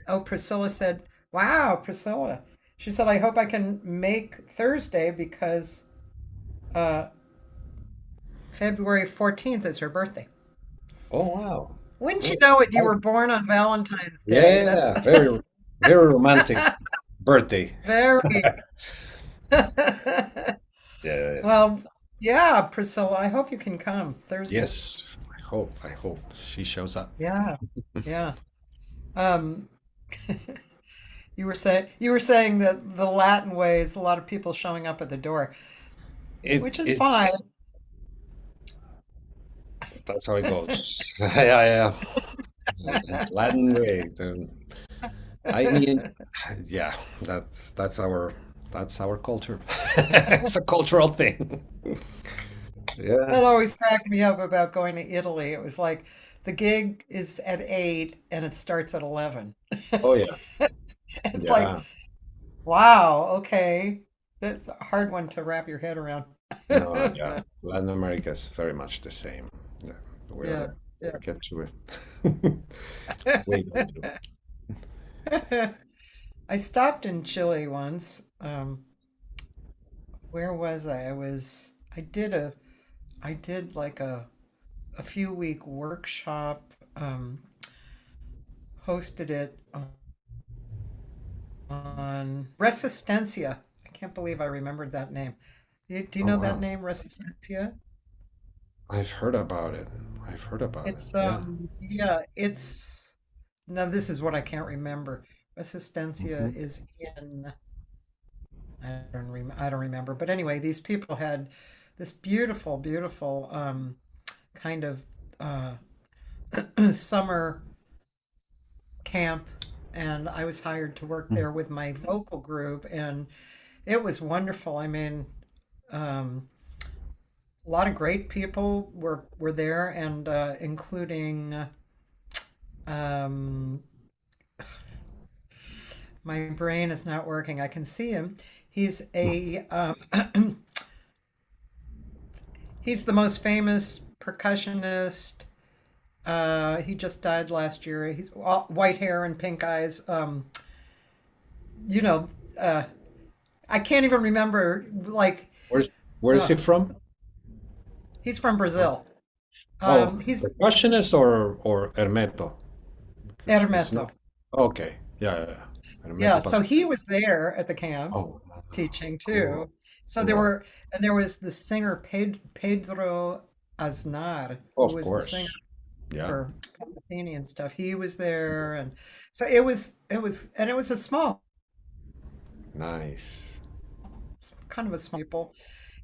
Oh, Priscilla said, wow, Priscilla. She said, I hope I can make Thursday because uh, February 14th is her birthday.
Oh wow.
Wouldn't you
Great.
know it? You
Oh,
were born on Valentine's Day. That's
yeah, very very romantic birthday.
very.
Yeah.
Well, yeah, Priscilla, I hope you can come Thursday.
Yes. I hope she shows up.
Yeah, yeah. Um, you were saying that the Latin way is a lot of people showing up at the door, which is fine.
It's that's how it goes. Yeah, yeah. Latin way. I mean, yeah, that's our culture. It's a cultural thing. Yeah.
That always cracked me up about going to Italy. It was like the gig is at 8 and it starts at 11.
Oh yeah.
It's like,
Yeah.
wow, okay. That's a hard one to wrap your head around.
No, yeah. Latin America is very much the same. Yeah.
Yeah,
We'll get to it. We go through.
yeah. I stopped in Chile once. Where was I? I did like a few week workshop, hosted it on Resistencia. I can't believe I remembered that name. Do you
Oh
know that
wow.
name, Resistencia?
I've heard about it. I've heard about it.
It's
Yeah.
yeah, it's now this is what I can't remember. Resistencia
Hmm.
is in I don't remember. But anyway, these people had this beautiful, beautiful kind of uh summer camp, and I was hired to work there with my vocal group, and it was wonderful. I mean, um, a lot of great people were there, and including um, my brain is not working. I can see him. He's a he's the most famous percussionist. He just died last year. He's all, white hair and pink eyes. You know, uh, I can't even remember. Like,
Where where is
uh,
he from?
he's from Brazil.
Oh,
He's
percussionist or Hermeto? Because it's
Hermeto.
not. Okay. Yeah, yeah, yeah.
Yeah,
Hermeto
so
Pascual.
he was there at the camp
Oh,
teaching
cool.
too. So
Cool.
there was the singer Pedro Aznar, who
Of
was the singer
course. Yeah.
for Cathy and stuff. He was there, and so it was a small,
Nice.
kind of a small people.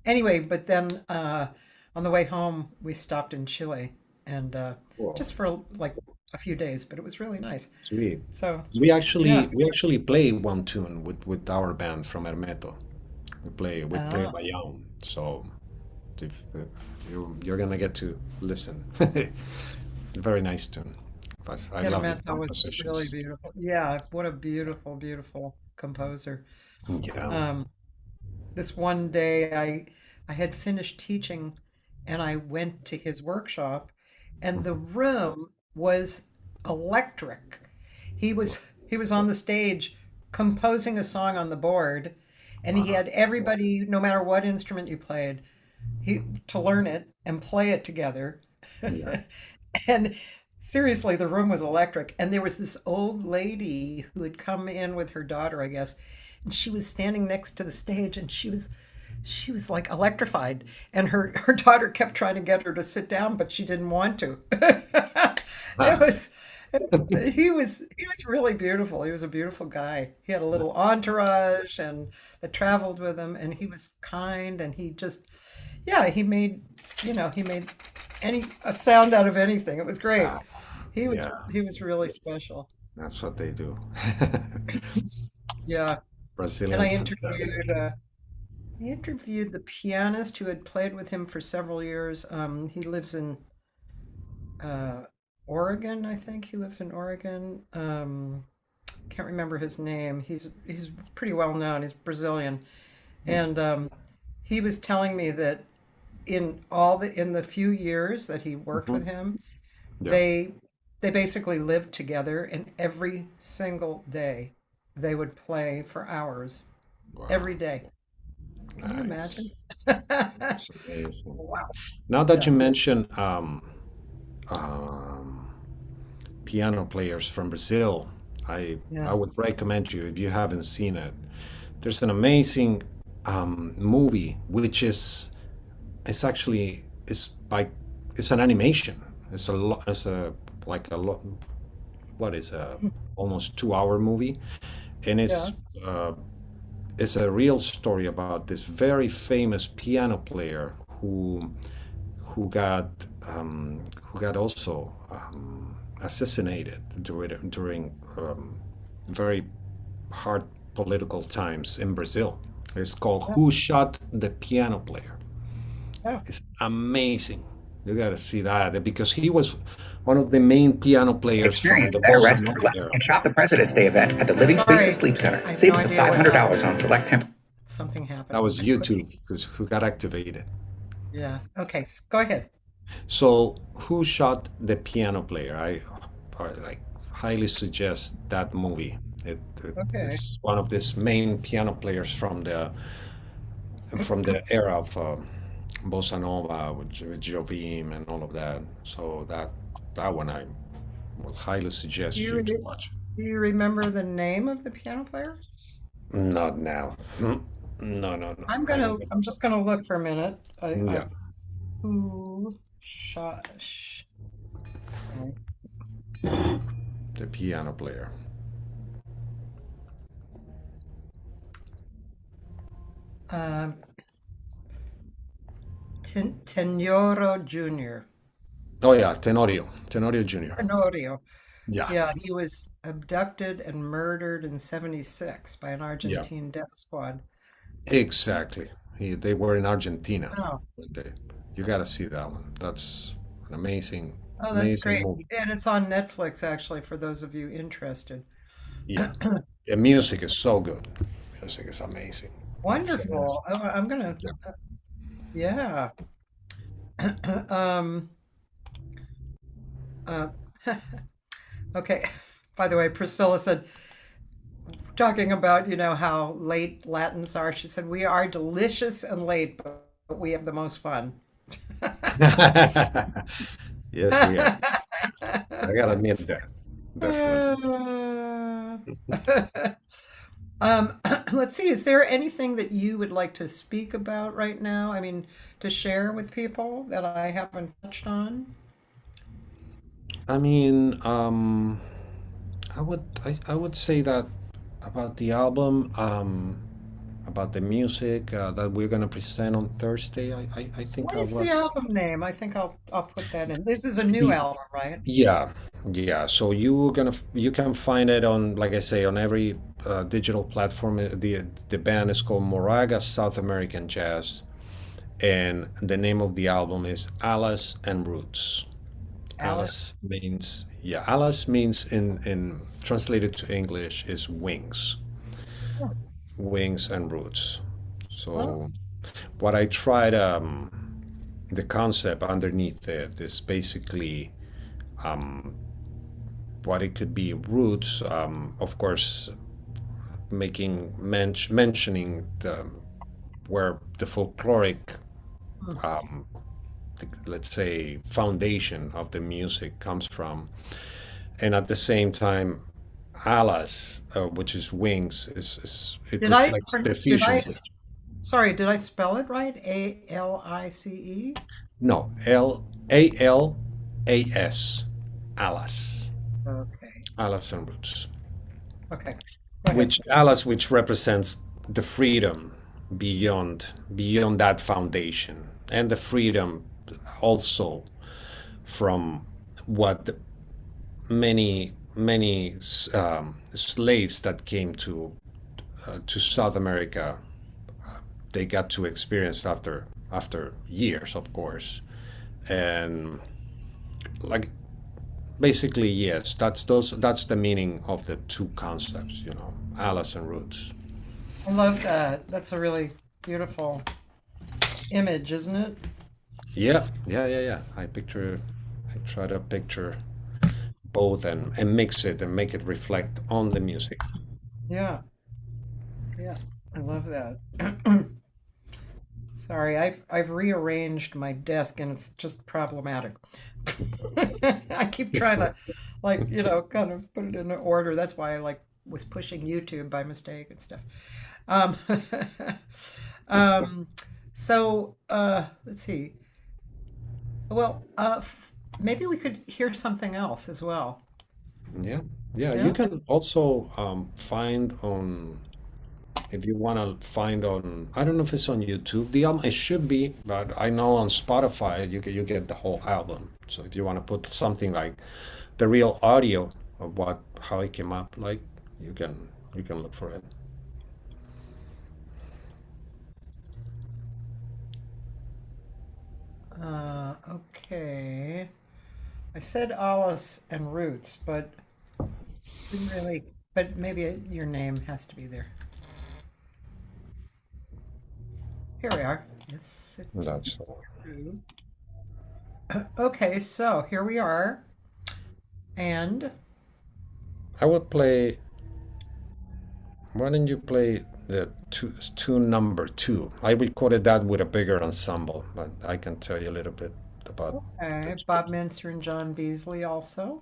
Anyway, but then on the way home, we stopped in Chile, and
Cool.
just for like a few days, but it was really nice.
Sweet.
So
We
yeah.
actually play one tune with our band from Hermeto. We play
Ah,
Bayam. So if you're gonna get to listen. Very nice tune. But I love his
Pedro was really
compositions.
beautiful. Yeah, what a beautiful, beautiful composer.
Yeah.
Um, this one day I had finished teaching and I went to his workshop and the room was electric. He was on the stage composing a song on the board and he
Wow.
had everybody, no matter what instrument you played, he to learn it and play it together.
Yeah.
And seriously, the room was electric. And there was this old lady who had come in with her daughter, I guess, and she was standing next to the stage and she was like electrified. And her daughter kept trying to get her to sit down, but she didn't want to. It
Ah,
was he was really beautiful. He was a beautiful guy. He had a little entourage and that traveled with him, and he was kind, and he just yeah, he made he made any a sound out of anything. It was great.
ah, yeah,
He was really special.
that's what they do.
Yeah, and
Brazilian Santiago.
I interviewed the pianist who had played with him for several years. He lives in uh, Oregon, I think. He lives in Oregon. Can't remember his name. He's pretty well known. He's Brazilian, and he was telling me that in the few years that he worked with
Mhm.
him,
Yeah.
they they basically lived together, and every single day they would play for hours every
Wow.
day. Can you imagine?
Nice. That's amazing.
Wow.
Now that
Yeah.
you mention um, piano players from Brazil, I
Yeah.
would recommend you if you haven't seen it. There's an amazing movie which is it's actually it's an animation. It's a like a lot what is a almost 2 hour movie, and
Yeah.
uh, it's a real story about this very famous piano player who got who got also assassinated during very hard political times in Brazil. It's called
Yeah.
Who Shot the Piano Player.
Oh,
It's amazing. You gotta see that because he was one of the main piano players from
Experience
the
better
bossa
rest,
nova
relax,
era.
and shop the President's Day event at the Living Spaces
sorry.
Sleep Center.
I have
Save
no
up to
idea what
$500
happened.
on select temp.
Something
That
happened.
was
I couldn't.
YouTube because who got activated.
Yeah. Okay. Go ahead.
So, Who Shot the Piano Player? I like highly suggest that movie. It
Okay.
is one of these main piano players from the era of bossa nova with Jovim and all of that. So that one I will highly
Do
suggest
you
you to
re-
watch.
do you remember the name of the piano player?
Not now. No, no, no. I don't.
I'm just gonna look for a minute.
Yeah.
Who
the piano player.
Tenoro Jr.
Oh yeah, Tenorio Jr.
Tenorio.
Yeah,
Yeah, he was abducted and murdered in 76 by an
yeah,
Argentine death squad.
exactly. They were in Argentina.
Oh,
You gotta see that one. That's an amazing,
oh, that's
amazing
great.
movie.
And it's on Netflix, actually, for those of you interested.
Yeah, the music is so good. Music is amazing. It's amazing.
Wonderful. Oh, I'm gonna,
Yeah.
yeah. Um, uh, okay. By the way, Priscilla said, talking about, how late Latins are, she said, we are delicious and late, but we have the most fun.
Yes, we are. I gotta admit that. Definitely.
Let's see, is there anything that you would like to speak about right now? I mean, to share with people that I haven't touched on?
I mean, I would say that about the album, about the music that we're gonna present on Thursday. I think
What
I
is the
was.
album name? I think I'll put that in. This is a new
Y-
album, right?
Yeah, yeah. So you can find it on, like I say, on every digital platform. The band is called Moraga South American Jazz, and the name of the album is Alas and Roots.
Alice.
Alas means in translated to English is wings,
Oh,
wings and roots.
oh,
So what I tried, the concept underneath it is basically what it could be roots, of course, mentioning where the folkloric,
hmm.
let's say, foundation of the music comes from, and at the same time, alas, which is wings, it
Did I,
reflects the
did
fusion.
I, sorry, did I spell it right? Alice?
No, Alas, alas,
Okay.
alas and roots.
Okay. Go ahead.
Which represents the freedom beyond that foundation, and the freedom also from what many slaves that came to South America, they got to experience after years, of course. And like, basically, yes, that's the meaning of the two concepts, Alice and Roots.
I love that. That's a really beautiful image, isn't it?
Yeah. I try to picture both and mix it and make it reflect on the music.
Yeah. Yeah. I love that. Sorry, I've rearranged my desk and it's just problematic. I keep trying to kind of put it in order. That's why I was pushing YouTube by mistake and stuff. Um, um, let's see. Well, maybe we could hear something else as well.
Yeah, yeah. You
Yeah.
can also find on, if you want to find on, I don't know if it's on YouTube. The album, it should be, but I know on Spotify you get the whole album. So if you want to put something like the real audio of how it came up, like, you can look for it.
Okay. I said Alice and Roots, but didn't really. But maybe your name has to be there. Here we are. Yes, it
That's
is
all.
true. Okay, so here we are, and
I would play. Why don't you play the tune number two? I recorded that with a bigger ensemble, but I can tell you a little bit about
okay,
the
Bob Mincer and John Beasley also.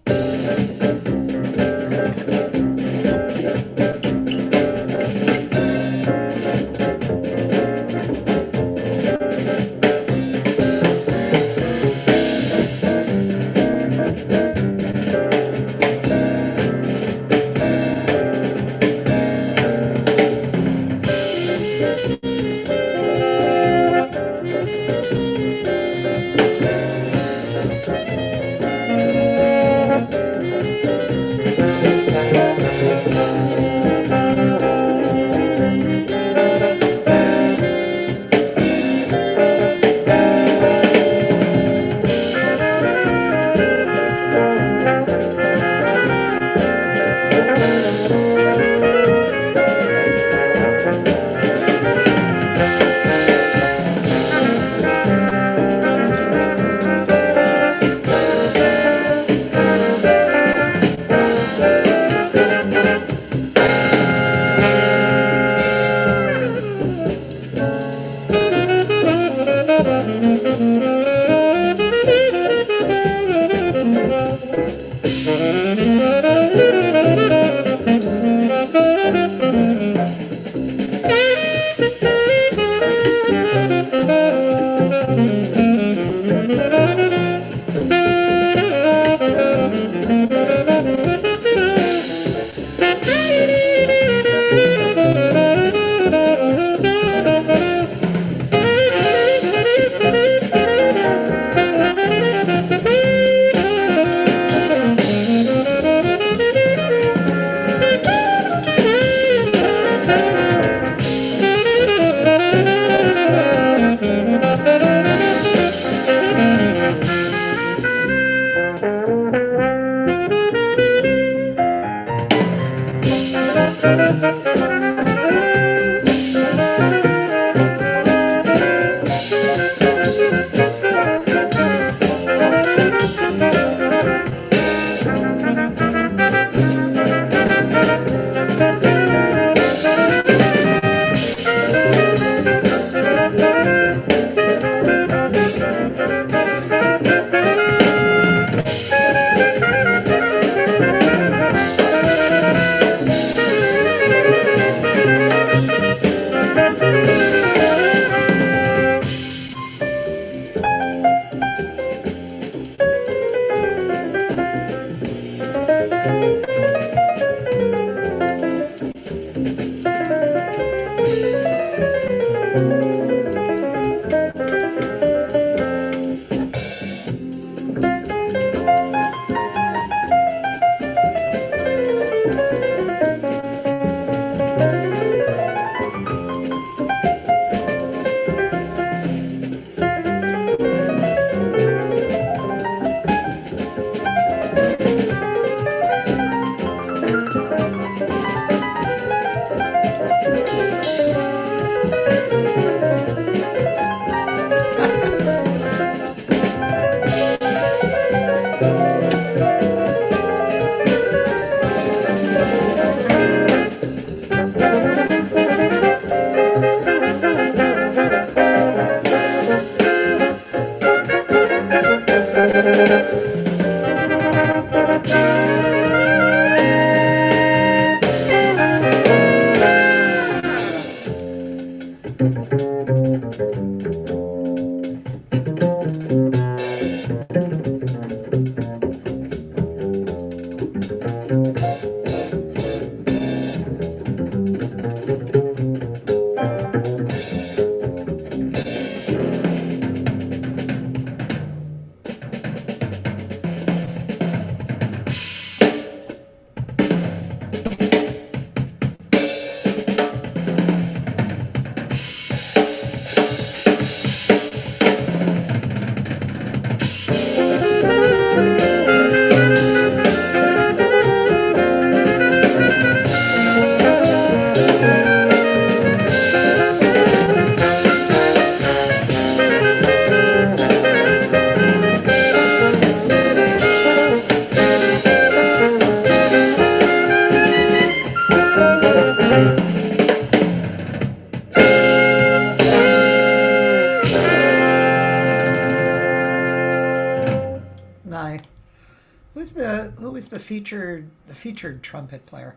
who's the featured trumpet player?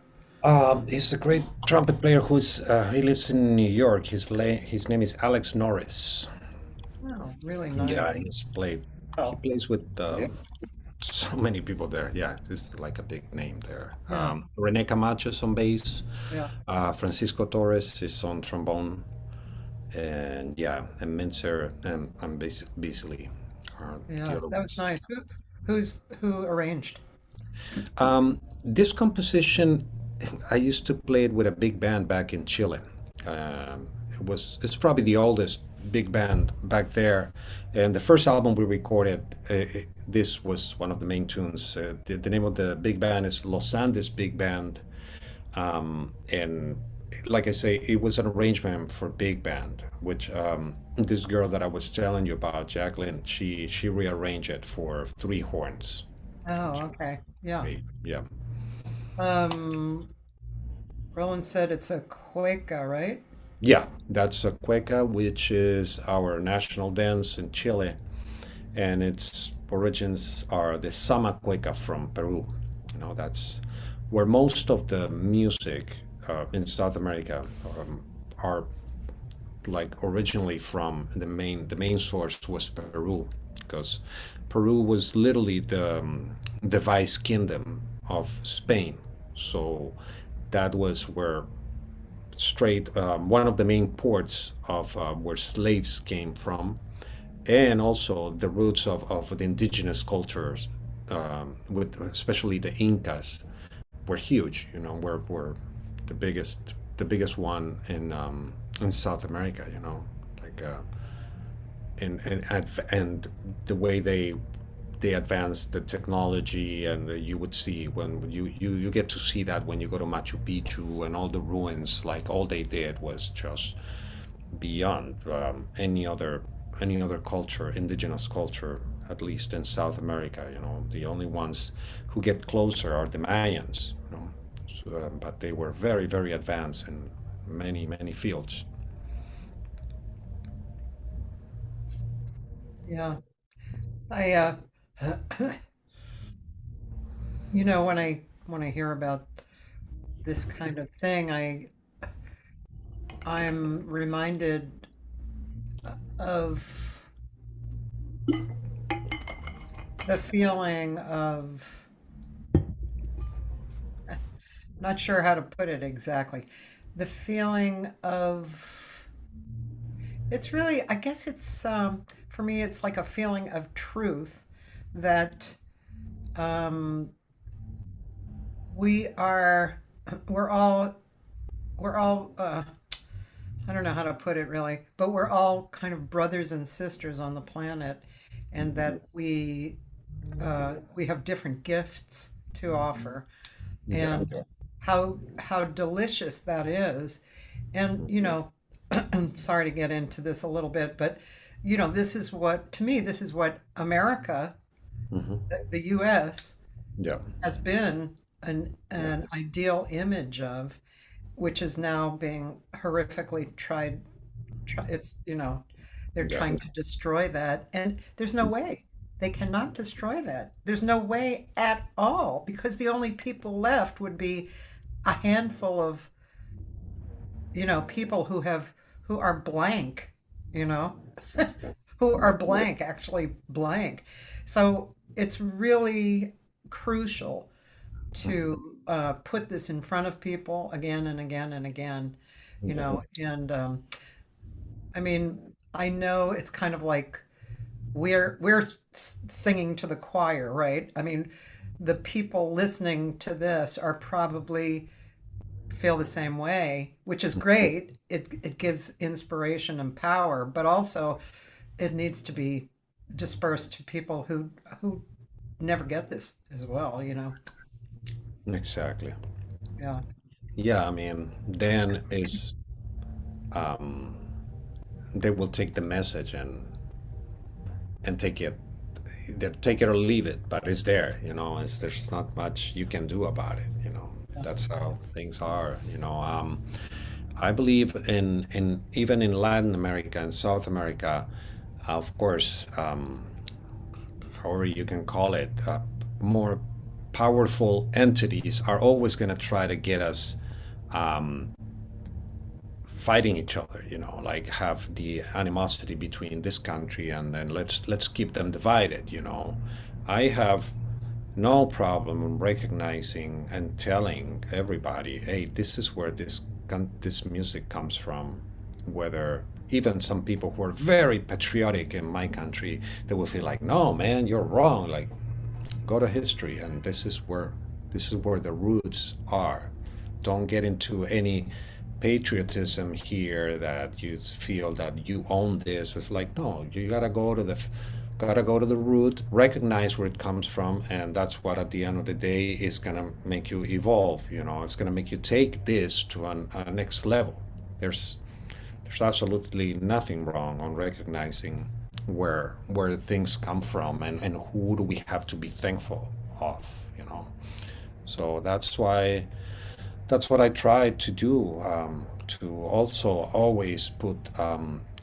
He's a great trumpet player who's he lives in New York. His name is Alex Norris.
Oh, really
Yeah,
nice.
he plays with so many people there. Yeah, it's like a big name there.
Yeah,
Rene Camacho's on bass.
yeah,
Francisco Torres is on trombone. And yeah, and Mincer and basically are the
yeah.
other
That was
ones.
nice. Who arranged?
This composition, I used to play it with a big band back in Chile. It's probably the oldest big band back there, and the first album we recorded, this was one of the main tunes. The name of the big band is Los Andes Big Band, and like I say, it was an arrangement for big band, which this girl that I was telling you about, Jacqueline, she rearranged it for three horns.
Oh, okay. Yeah.
Right, yeah.
Um, Roland said it's a cueca, right?
Yeah, that's a cueca, which is our national dance in Chile, and its origins are the sama cueca from Peru. That's where most of the music in South America are like originally from. The main source was Peru, because Peru was literally the vice kingdom of Spain. So that was where straight one of the main ports of where slaves came from, and also the roots of the indigenous cultures, with especially the Incas, were huge. Were the biggest one in South America. Like and the way they advanced the technology, and you would see when you get to see that when you go to Machu Picchu and all the ruins. Like all they did was just beyond any other culture, indigenous culture, at least in South America. The only ones who get closer are the Mayans. So, but they were very, very advanced in many, many fields.
Yeah. I when I hear about this kind of thing, I'm reminded of the feeling of, not sure how to put it exactly. The feeling of, it's really, I guess it's, for me, it's like a feeling of truth that um, we are, we're all, we're all, I don't know how to put it really, but we're all kind of brothers and sisters on the planet, and that we have different gifts to offer,
Yeah.
and how delicious that is. And sorry to get into this a little bit, but this is what, to me, this is what America,
Hmm.
the US,
Yeah.
has been an ideal image of, which is now being horrifically it's, they're
Yeah.
trying to destroy that. And there's no way. They cannot destroy that. There's no way at all, because the only people left would be a handful of, people who are blank, you know, who are blank, actually blank. So it's really crucial to put this in front of people again and again and again, and I mean, I know it's kind of like we're singing to the choir, right? I mean, the people listening to this are probably feel the same way, which is great. It gives inspiration and power, but also it needs to be dispersed to people who never get this as well.
Exactly.
Yeah.
Yeah, I mean, then is um, they will take the message and take it, they take it or leave it, but it's there. There's not much you can do about it. That's how things are. I believe in even in Latin America and South America, of course, however you can call it, more powerful entities are always going to try to get us fighting each other, like have the animosity between this country, and then let's keep them divided. I have no problem recognizing and telling everybody, hey, this is where this music comes from. Whether even some people who are very patriotic in my country, they will feel like, no, man, you're wrong. Like, go to history, and this is where the roots are. Don't get into any patriotism here that you feel that you own this. It's like, no, you gotta go to the root, recognize where it comes from, and that's what at the end of the day is gonna make you evolve. It's gonna make you take this to a next level. There's absolutely nothing wrong on recognizing where things come from, and who do we have to be thankful of. So that's what I try to do, to also always put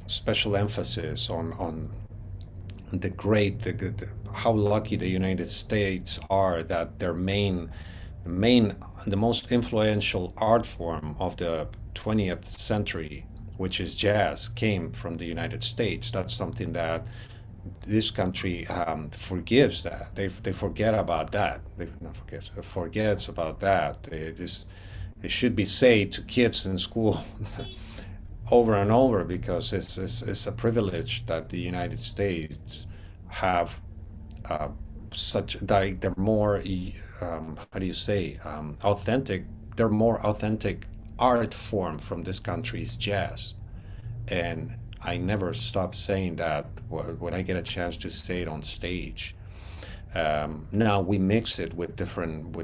special emphasis on how lucky the United States are that their the most influential art form of the 20th century, which is jazz, came from the United States. That's something that this country forgives that. They forget about that. Forgets about that. It should be said to kids in school over and over, because it's a privilege that the United States have such that they're more how do you say, authentic. They're more authentic art form from this country is jazz, and I never stop saying that when I get a chance to say it on stage. Now we mix it with different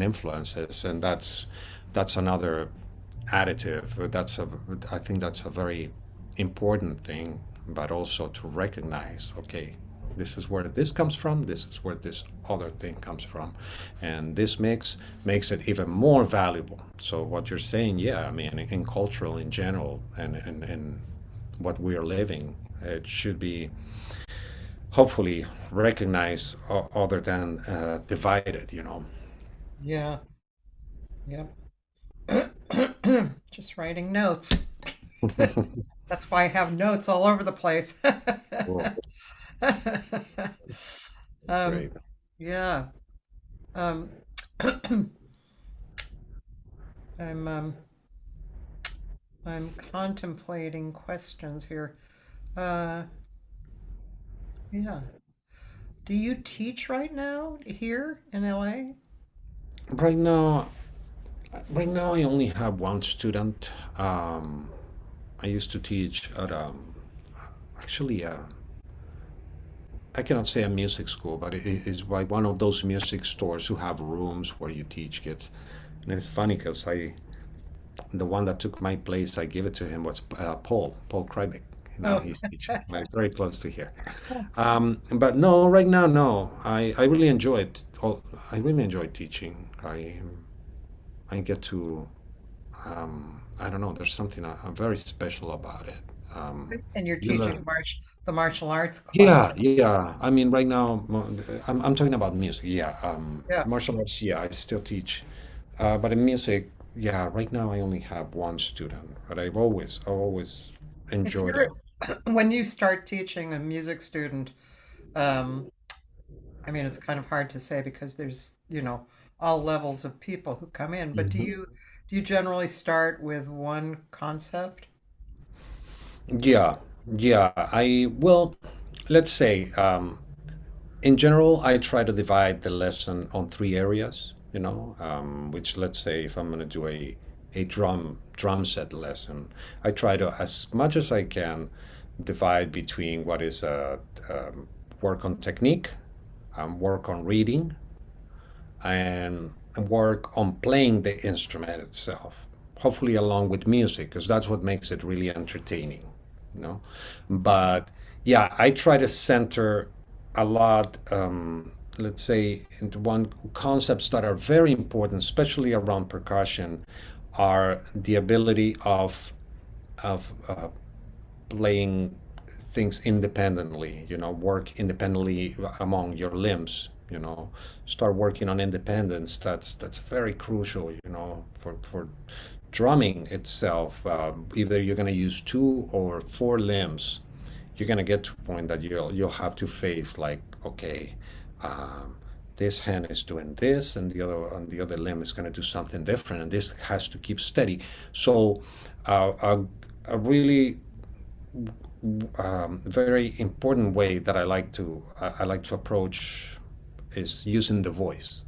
influences, and that's another additive. I think that's a very important thing, but also to recognize, okay, this is where this comes from, this is where this other thing comes from, and this mix makes it even more valuable. So what you're saying, yeah, I mean, in cultural in general, and what we are living, it should be hopefully recognized other than divided.
Yeah. Yep. Just writing notes. That's why I have notes all over the place.
Cool. Great.
Yeah. Um, I'm contemplating questions here. Uh, yeah. Do you teach right now here in LA?
Right now, I only have one student. I used to teach at actually I cannot say a music school, but it is like one of those music stores who have rooms where you teach kids. And it's funny because the one that took my place, I gave it to him was Paul Kreibich. Now
Oh,
he's teaching, like very close to here. But no, right now, no. I really enjoy it. I really enjoy teaching. I get to, I don't know, there's something very special about it.
and you're
You
teaching
learn.
the martial arts class.
Yeah, yeah. I mean, right now, I'm talking about music. Yeah,
Yeah.
martial arts. Yeah, I still teach, but in music, yeah. Right now, I only have one student, but I've always
If
enjoyed it.
you're when you start teaching a music student, um, I mean, it's kind of hard to say because there's, all levels of people who come in, but do you generally start with one concept?
Yeah, yeah. Well, let's say, in general, I try to divide the lesson on three areas. Which, let's say, if I'm going to do a drum set lesson, I try to, as much as I can, divide between what is work on technique, work on reading, and work on playing the instrument itself. Hopefully, along with music, because that's what makes it really entertaining. You know, but yeah, I try to center a lot. Let's say into one concepts that are very important, especially around percussion, are the ability of playing things independently. Work independently among your limbs. you know, start working on independence. That's very crucial, you know, for drumming itself. Either you're going to use two or four limbs, you're going to get to a point that you'll have to face like, okay, um, this hand is doing this, and the other limb is going to do something different, and this has to keep steady. So a really very important way that I like to approach is using the voice.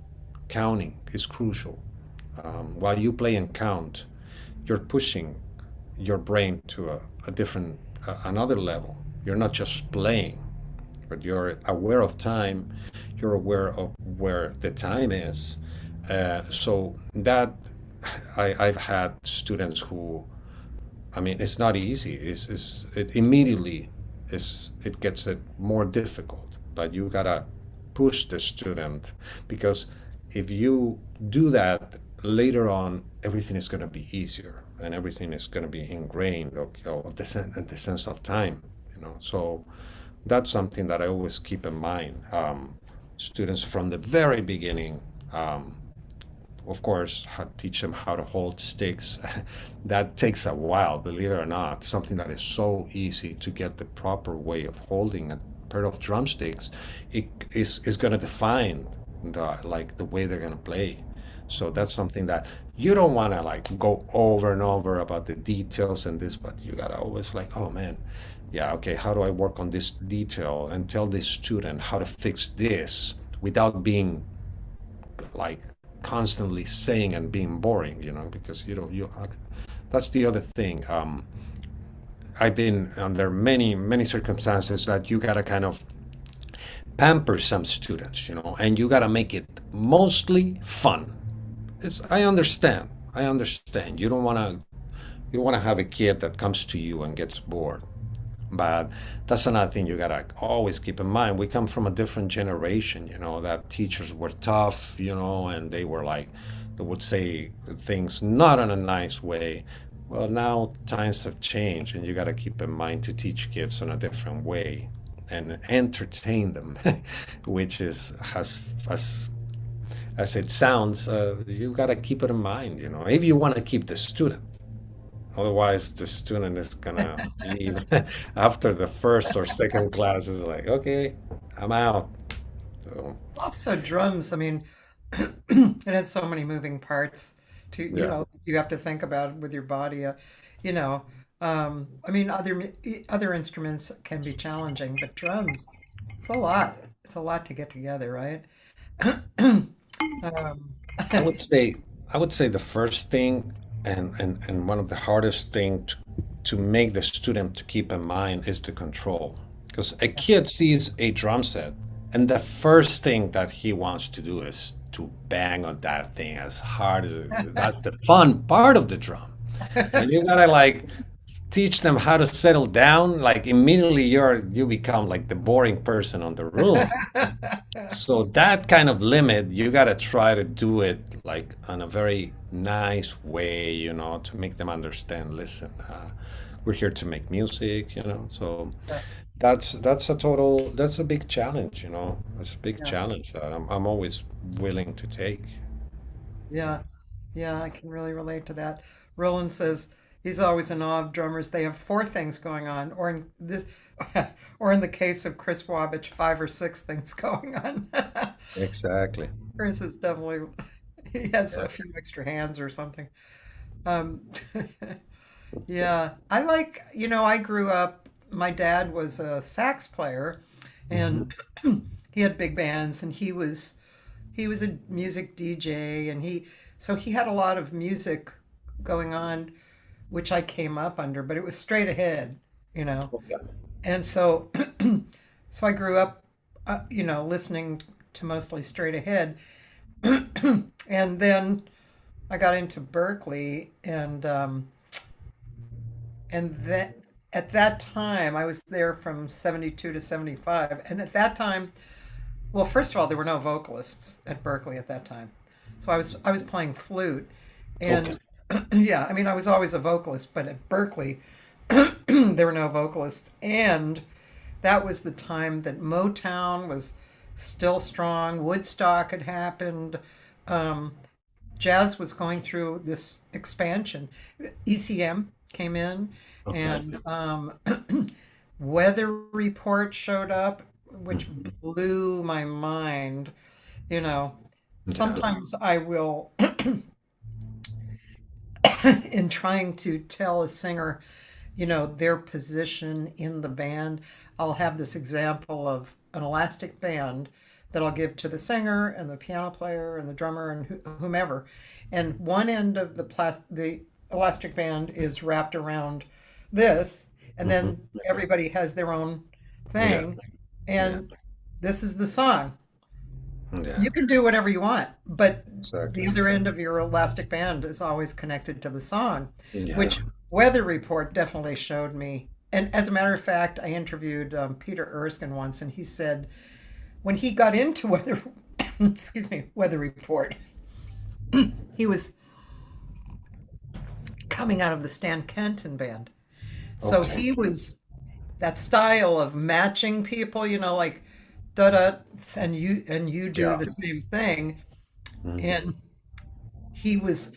Counting is crucial. While you play and count, you're pushing your brain to a different another level. You're not just playing, but you're aware of time. You're aware of where the time is. So that I've had students who, I mean, it's not easy. It immediately it gets it more difficult. But you gotta push the student, because if you do that later on, everything is gonna be easier, and everything is gonna be ingrained of the sense of time. You know, so that's something that I always keep in mind. Students from the very beginning. Of course, teach them how to hold sticks. That takes a while, believe it or not. Something that is so easy to get the proper way of holding a pair of drumsticks, it is going to define the way they're going to play. So that's something that you don't want to like go over and over about the details and this, but you gotta always like, oh man, yeah, okay, how do I work on this detail and tell this student how to fix this without being like constantly saying and being boring, you know, because that's the other thing. I've been under many circumstances that you gotta kind of pamper some students, you know, and you gotta make it mostly fun. I understand. You don't wanna have a kid that comes to you and gets bored. But that's another thing you gotta always keep in mind. We come from a different generation, you know, that teachers were tough, you know, and they would say things not in a nice way. Well, now times have changed, and you gotta keep in mind to teach kids in a different way and entertain them, which is as it sounds. You gotta keep it in mind, you know, if you want to keep the student. Otherwise, the student is gonna leave after the first or second class. Is like, okay, I'm out. So,
Also, drums, I mean, it has so many moving parts to,
yeah,
you have to think about with your body, you know. I mean, other instruments can be challenging, but drums, it's a lot. It's a lot to get together, right? Um,
I would say I would say the first thing and one of the hardest thing to make the student to keep in mind is the control. Because a kid sees a drum set, and the first thing that he wants to do is to bang on that thing as hard as that's the fun part of the drum. And you gotta like teach them how to settle down. Like immediately you become like the boring person on the room. So that kind of limit, you gotta try to do it like in a very nice way, you know, to make them understand. Listen, we're here to make music, you know. So that's a big challenge, you know. It's a big
yeah,
challenge that I'm always willing to take.
yeah, yeah, I can really relate to that. Roland says he's always in awe of drummers. They have four things going on, or in this, or in the case of Chris Wabbich, five or six things going on.
Exactly.
Chris is definitely he has a few extra hands or something. Um, yeah, I grew up. My dad was a sax player,
Hmm.
and he had big bands, and he was a music DJ, and he had a lot of music going on, which I came up under, but it was straight ahead, you know. And so, so I grew up, listening to mostly straight ahead, and then I got into Berkeley, and that at that time I was there from 72 to 75, and at that time, well, first of all, there were no vocalists at Berkeley at that time, so I was playing flute,
Okay.
and yeah, I mean I was always a vocalist, but at Berkeley there were no vocalists, and that was the time that Motown was still strong. Woodstock had happened. Um, Jazz was going through this expansion. ECM came in,
Okay.
and Weather Report showed up, which blew my mind. You know,
Yeah.
sometimes I will, in trying to tell a singer, their position in the band, I'll have this example of an elastic band that I'll give to the singer and the piano player and the drummer and whomever. And one end of the elastic band is wrapped around this, and
Hmm.
then everybody has their own
Yeah.
thing,
Yeah.
and this is the song.
Yeah.
You can do whatever you want, but the
Exactly.
other end of your elastic band is always connected to the song,
Yeah.
which Weather Report definitely showed me. And as a matter of fact, I interviewed Peter Erskine once, and he said when he got into Weather, excuse me, Weather Report, he was coming out of the Stan Kenton band. So
Okay.
he was that style of matching people, like da da, and you do
Yeah.
the same thing.
Mhm.
And he was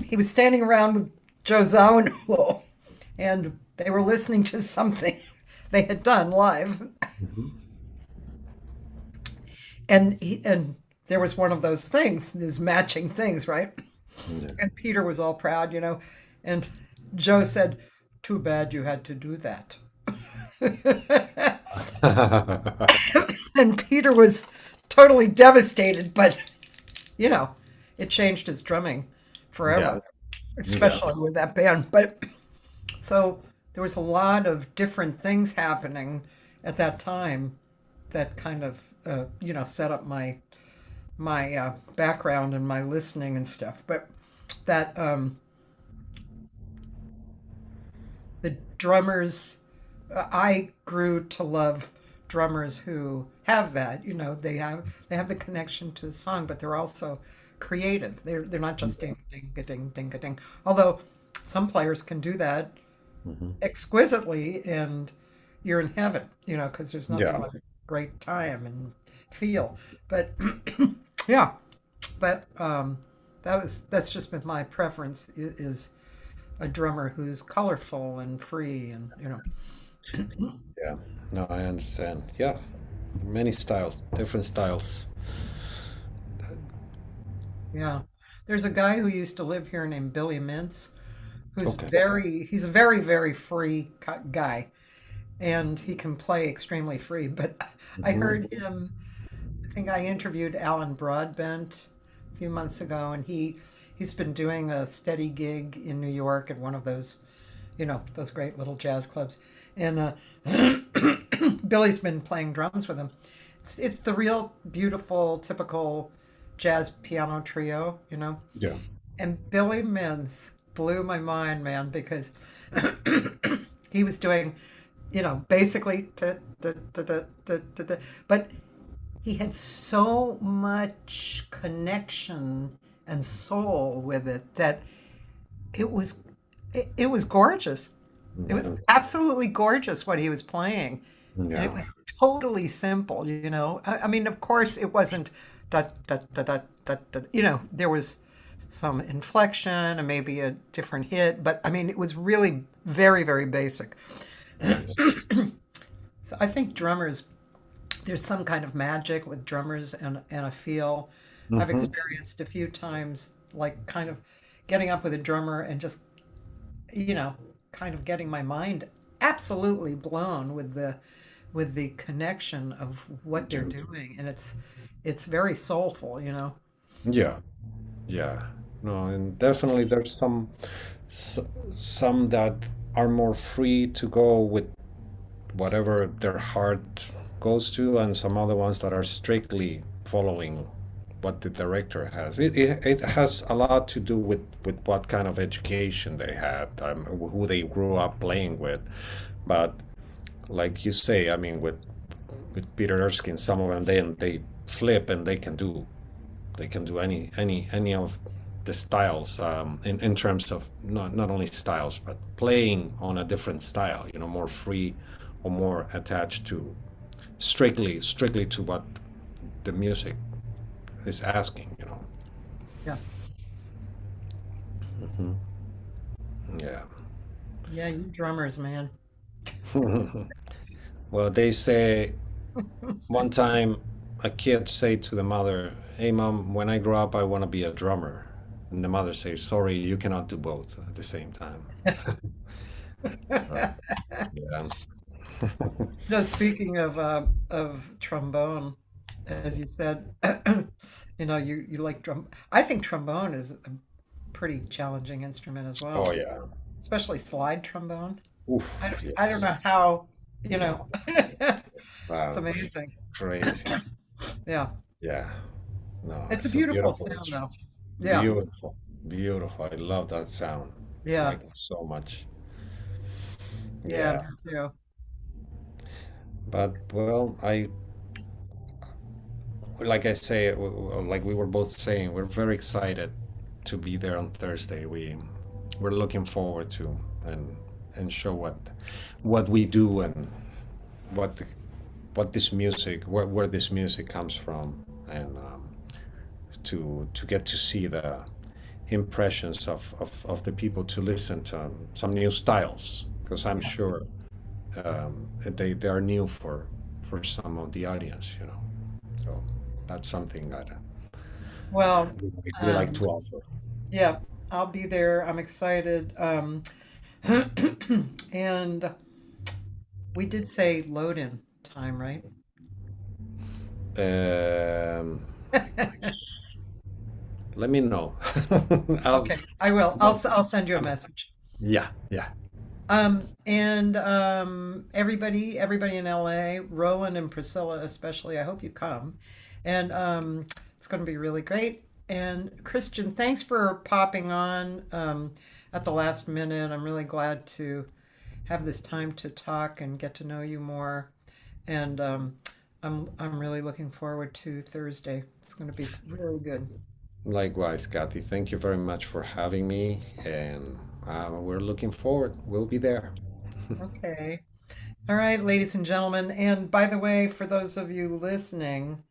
he was standing around with Joe Zawinul, and they were listening to something they had done live, and there was one of those things, these matching things, right?
Yeah.
And Peter was all proud, and Joe said, "Too bad you had to do that." And Peter was totally devastated, but you know, it changed his drumming
Yeah.
forever,
Yeah.
especially with that band. But so there was a lot of different things happening at that time that kind of, set up my background and my listening and stuff. But that the drummers, I grew to love drummers who have that. They have the connection to the song, but they're also creative. They're not just ding ding a ding ding a ding. Although some players can do that
Mhm.
exquisitely, and you're in heaven, because there's nothing
Yeah.
like a great time and feel. But yeah, but that's just been my preference is a drummer who's colorful and free, and
Yeah. No, I understand. Yeah. Many styles, different styles.
yeah. There's a guy who used to live here named Billy Mintz,
Okay.
he's a very, very free guy, and he can play extremely free. But I
Hmm.
heard him, I think I interviewed Alan Broadbent a few months ago, and he's been doing a steady gig in New York at one of those great little jazz clubs. And Billy's been playing drums with him. It's the real beautiful, typical jazz piano trio.
Yeah.
And Billy Mintz blew my mind, man, because he was doing, basically, but he had so much connection and soul with it that it was it was gorgeous. It was
Yeah.
absolutely gorgeous what he was playing. And it
Yeah.
was totally simple. I mean, of course, it wasn't da da da da da da. There was some inflection and maybe a different hit, but I mean, it was really very, very basic.
Nice.
So I think drummers, there's some kind of magic with drummers and a feel. I've
Hmm.
experienced a few times, like kind of getting up with a drummer and just, you know, kind of getting my mind absolutely blown with the connection of what they're doing, and it's very soulful.
Yeah. Yeah. No, and definitely there's s- some that are more free to go with whatever their heart goes to, and some other ones that are strictly following what the director has. It has a lot to do with what kind of education they had, who they grew up playing with. But like you say, I mean, with Peter Erskine, some of them they flip and they can do any of the styles in terms of not only styles but playing on a different style, more free or more attached to strictly to what the music is asking.
Yeah.
Yeah.
Yeah, you drummers, man.
Well, they say one time a kid said to the mother, "Hey mom, when I grow up I want to be a drummer." And the mother says, "Sorry, you cannot do both at the same time." Right. Yeah.
Speaking of trombone, as you said, you like drum. I think trombone is a pretty challenging instrument as
Oh
well,
yeah.
especially slide trombone. I
Oof,
I don't know
yes.
how,
Yeah.
it's
Wow, it's
amazing.
crazy.
Yeah.
Yeah. No,
It's a
it's a
beautiful
beautiful
sound
instrument.
though. Yeah.
Beautiful. Beautiful. I love that sound.
Yeah.
Like so much.
Yeah, me
Yeah.
too.
But well, like I say, like we were both saying, we're very excited to be there on Thursday. We're looking forward to and show what we do and what the, what this music where this music comes from, and to get to see the impressions of the people, to listen to some new styles, because I'm sure they are new for some of the audience. So that's something that
Well,
we like
um,
to offer.
yeah, I'll be there. I'm excited. And we did say load in time, right?
Um, Let me know. I'll,
Okay, I will. I'll send you a message.
yeah, yeah.
And everybody in LA, Rowan and Priscilla especially, I hope you come. And it's going to be really great. And Christian, thanks for popping on at the last minute. I'm really glad to have this time to talk and get to know you more. And I'm really looking forward to Thursday. It's going to be really good.
Likewise, Kathy. Thank you very much for having me, and we're looking forward. We'll be there.
Okay. All right, ladies and gentlemen. And by the way, for those of you listening,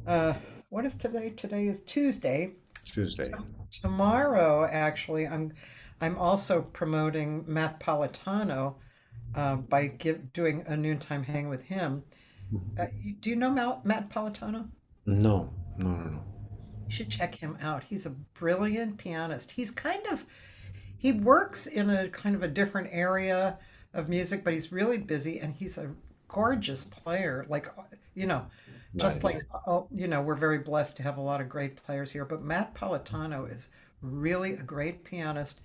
uh, what is today? Today is Tuesday.
Tuesday.
Tomorrow, actually, I'm also promoting Matt Politano by doing a noontime hang with him. Do you know Matt Politano?
No, no, no, no.
You should check him out. He's a brilliant pianist. He works in a kind of a different area of music, but he's really busy and he's a gorgeous player. Like, you know, just
Nice.
like, we're very blessed to have a lot of great players here, but Matt Politano is really a great pianist.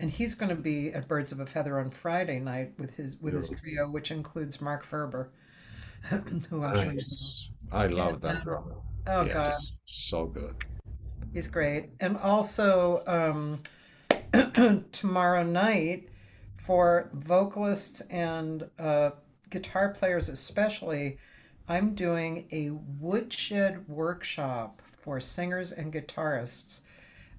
And he's going to be at Birds of a Feather on Friday night with his
Beautiful.
trio, which includes Mark Ferber, who I'm sure you know.
Nice. I
And
love that drummer.
oh God,
Yes, so good.
he's great. And also, tomorrow night for vocalists and guitar players especially, I'm doing a woodshed workshop for singers and guitarists.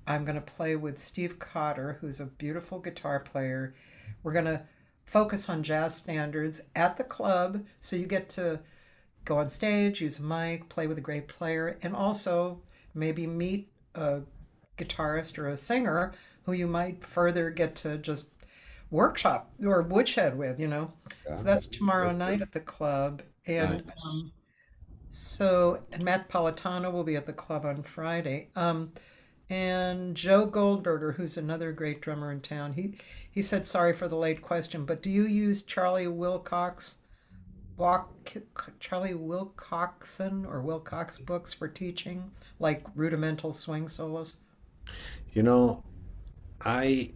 I'm going to play with Steve Cotter, who's a beautiful guitar player. We're going to focus on jazz standards at the club, so you get to go on stage, use a mic, play with a great player, and also maybe meet a guitarist or a singer who you might further get to just workshop or woodshed with.
Yeah.
So that's tomorrow night at the club. And
Nice.
and Matt Politano will be at the club on Friday. And Joe Goldberger, who's another great drummer in town, he said, sorry for the late question, but do you use Walk, Charlie Wilcoxon or Wilcox books for teaching, like rudimental swing solos?
You know, I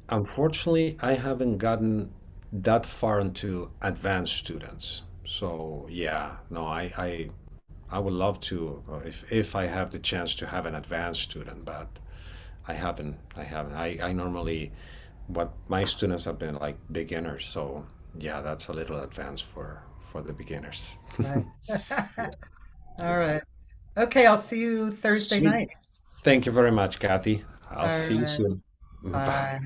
unfortunately I haven't gotten that far into advanced students. So yeah, no, I would love to, if I have the chance to have an advanced student, but I haven't. I haven't. I normally, what my students have been like beginners. So yeah, that's a little advanced for the beginners.
Right. All right. Okay, I'll see you Thursday
Sweet.
night.
Thank you very much, Kathy. I'll
All
see you
right.
soon. Bye.
Bye.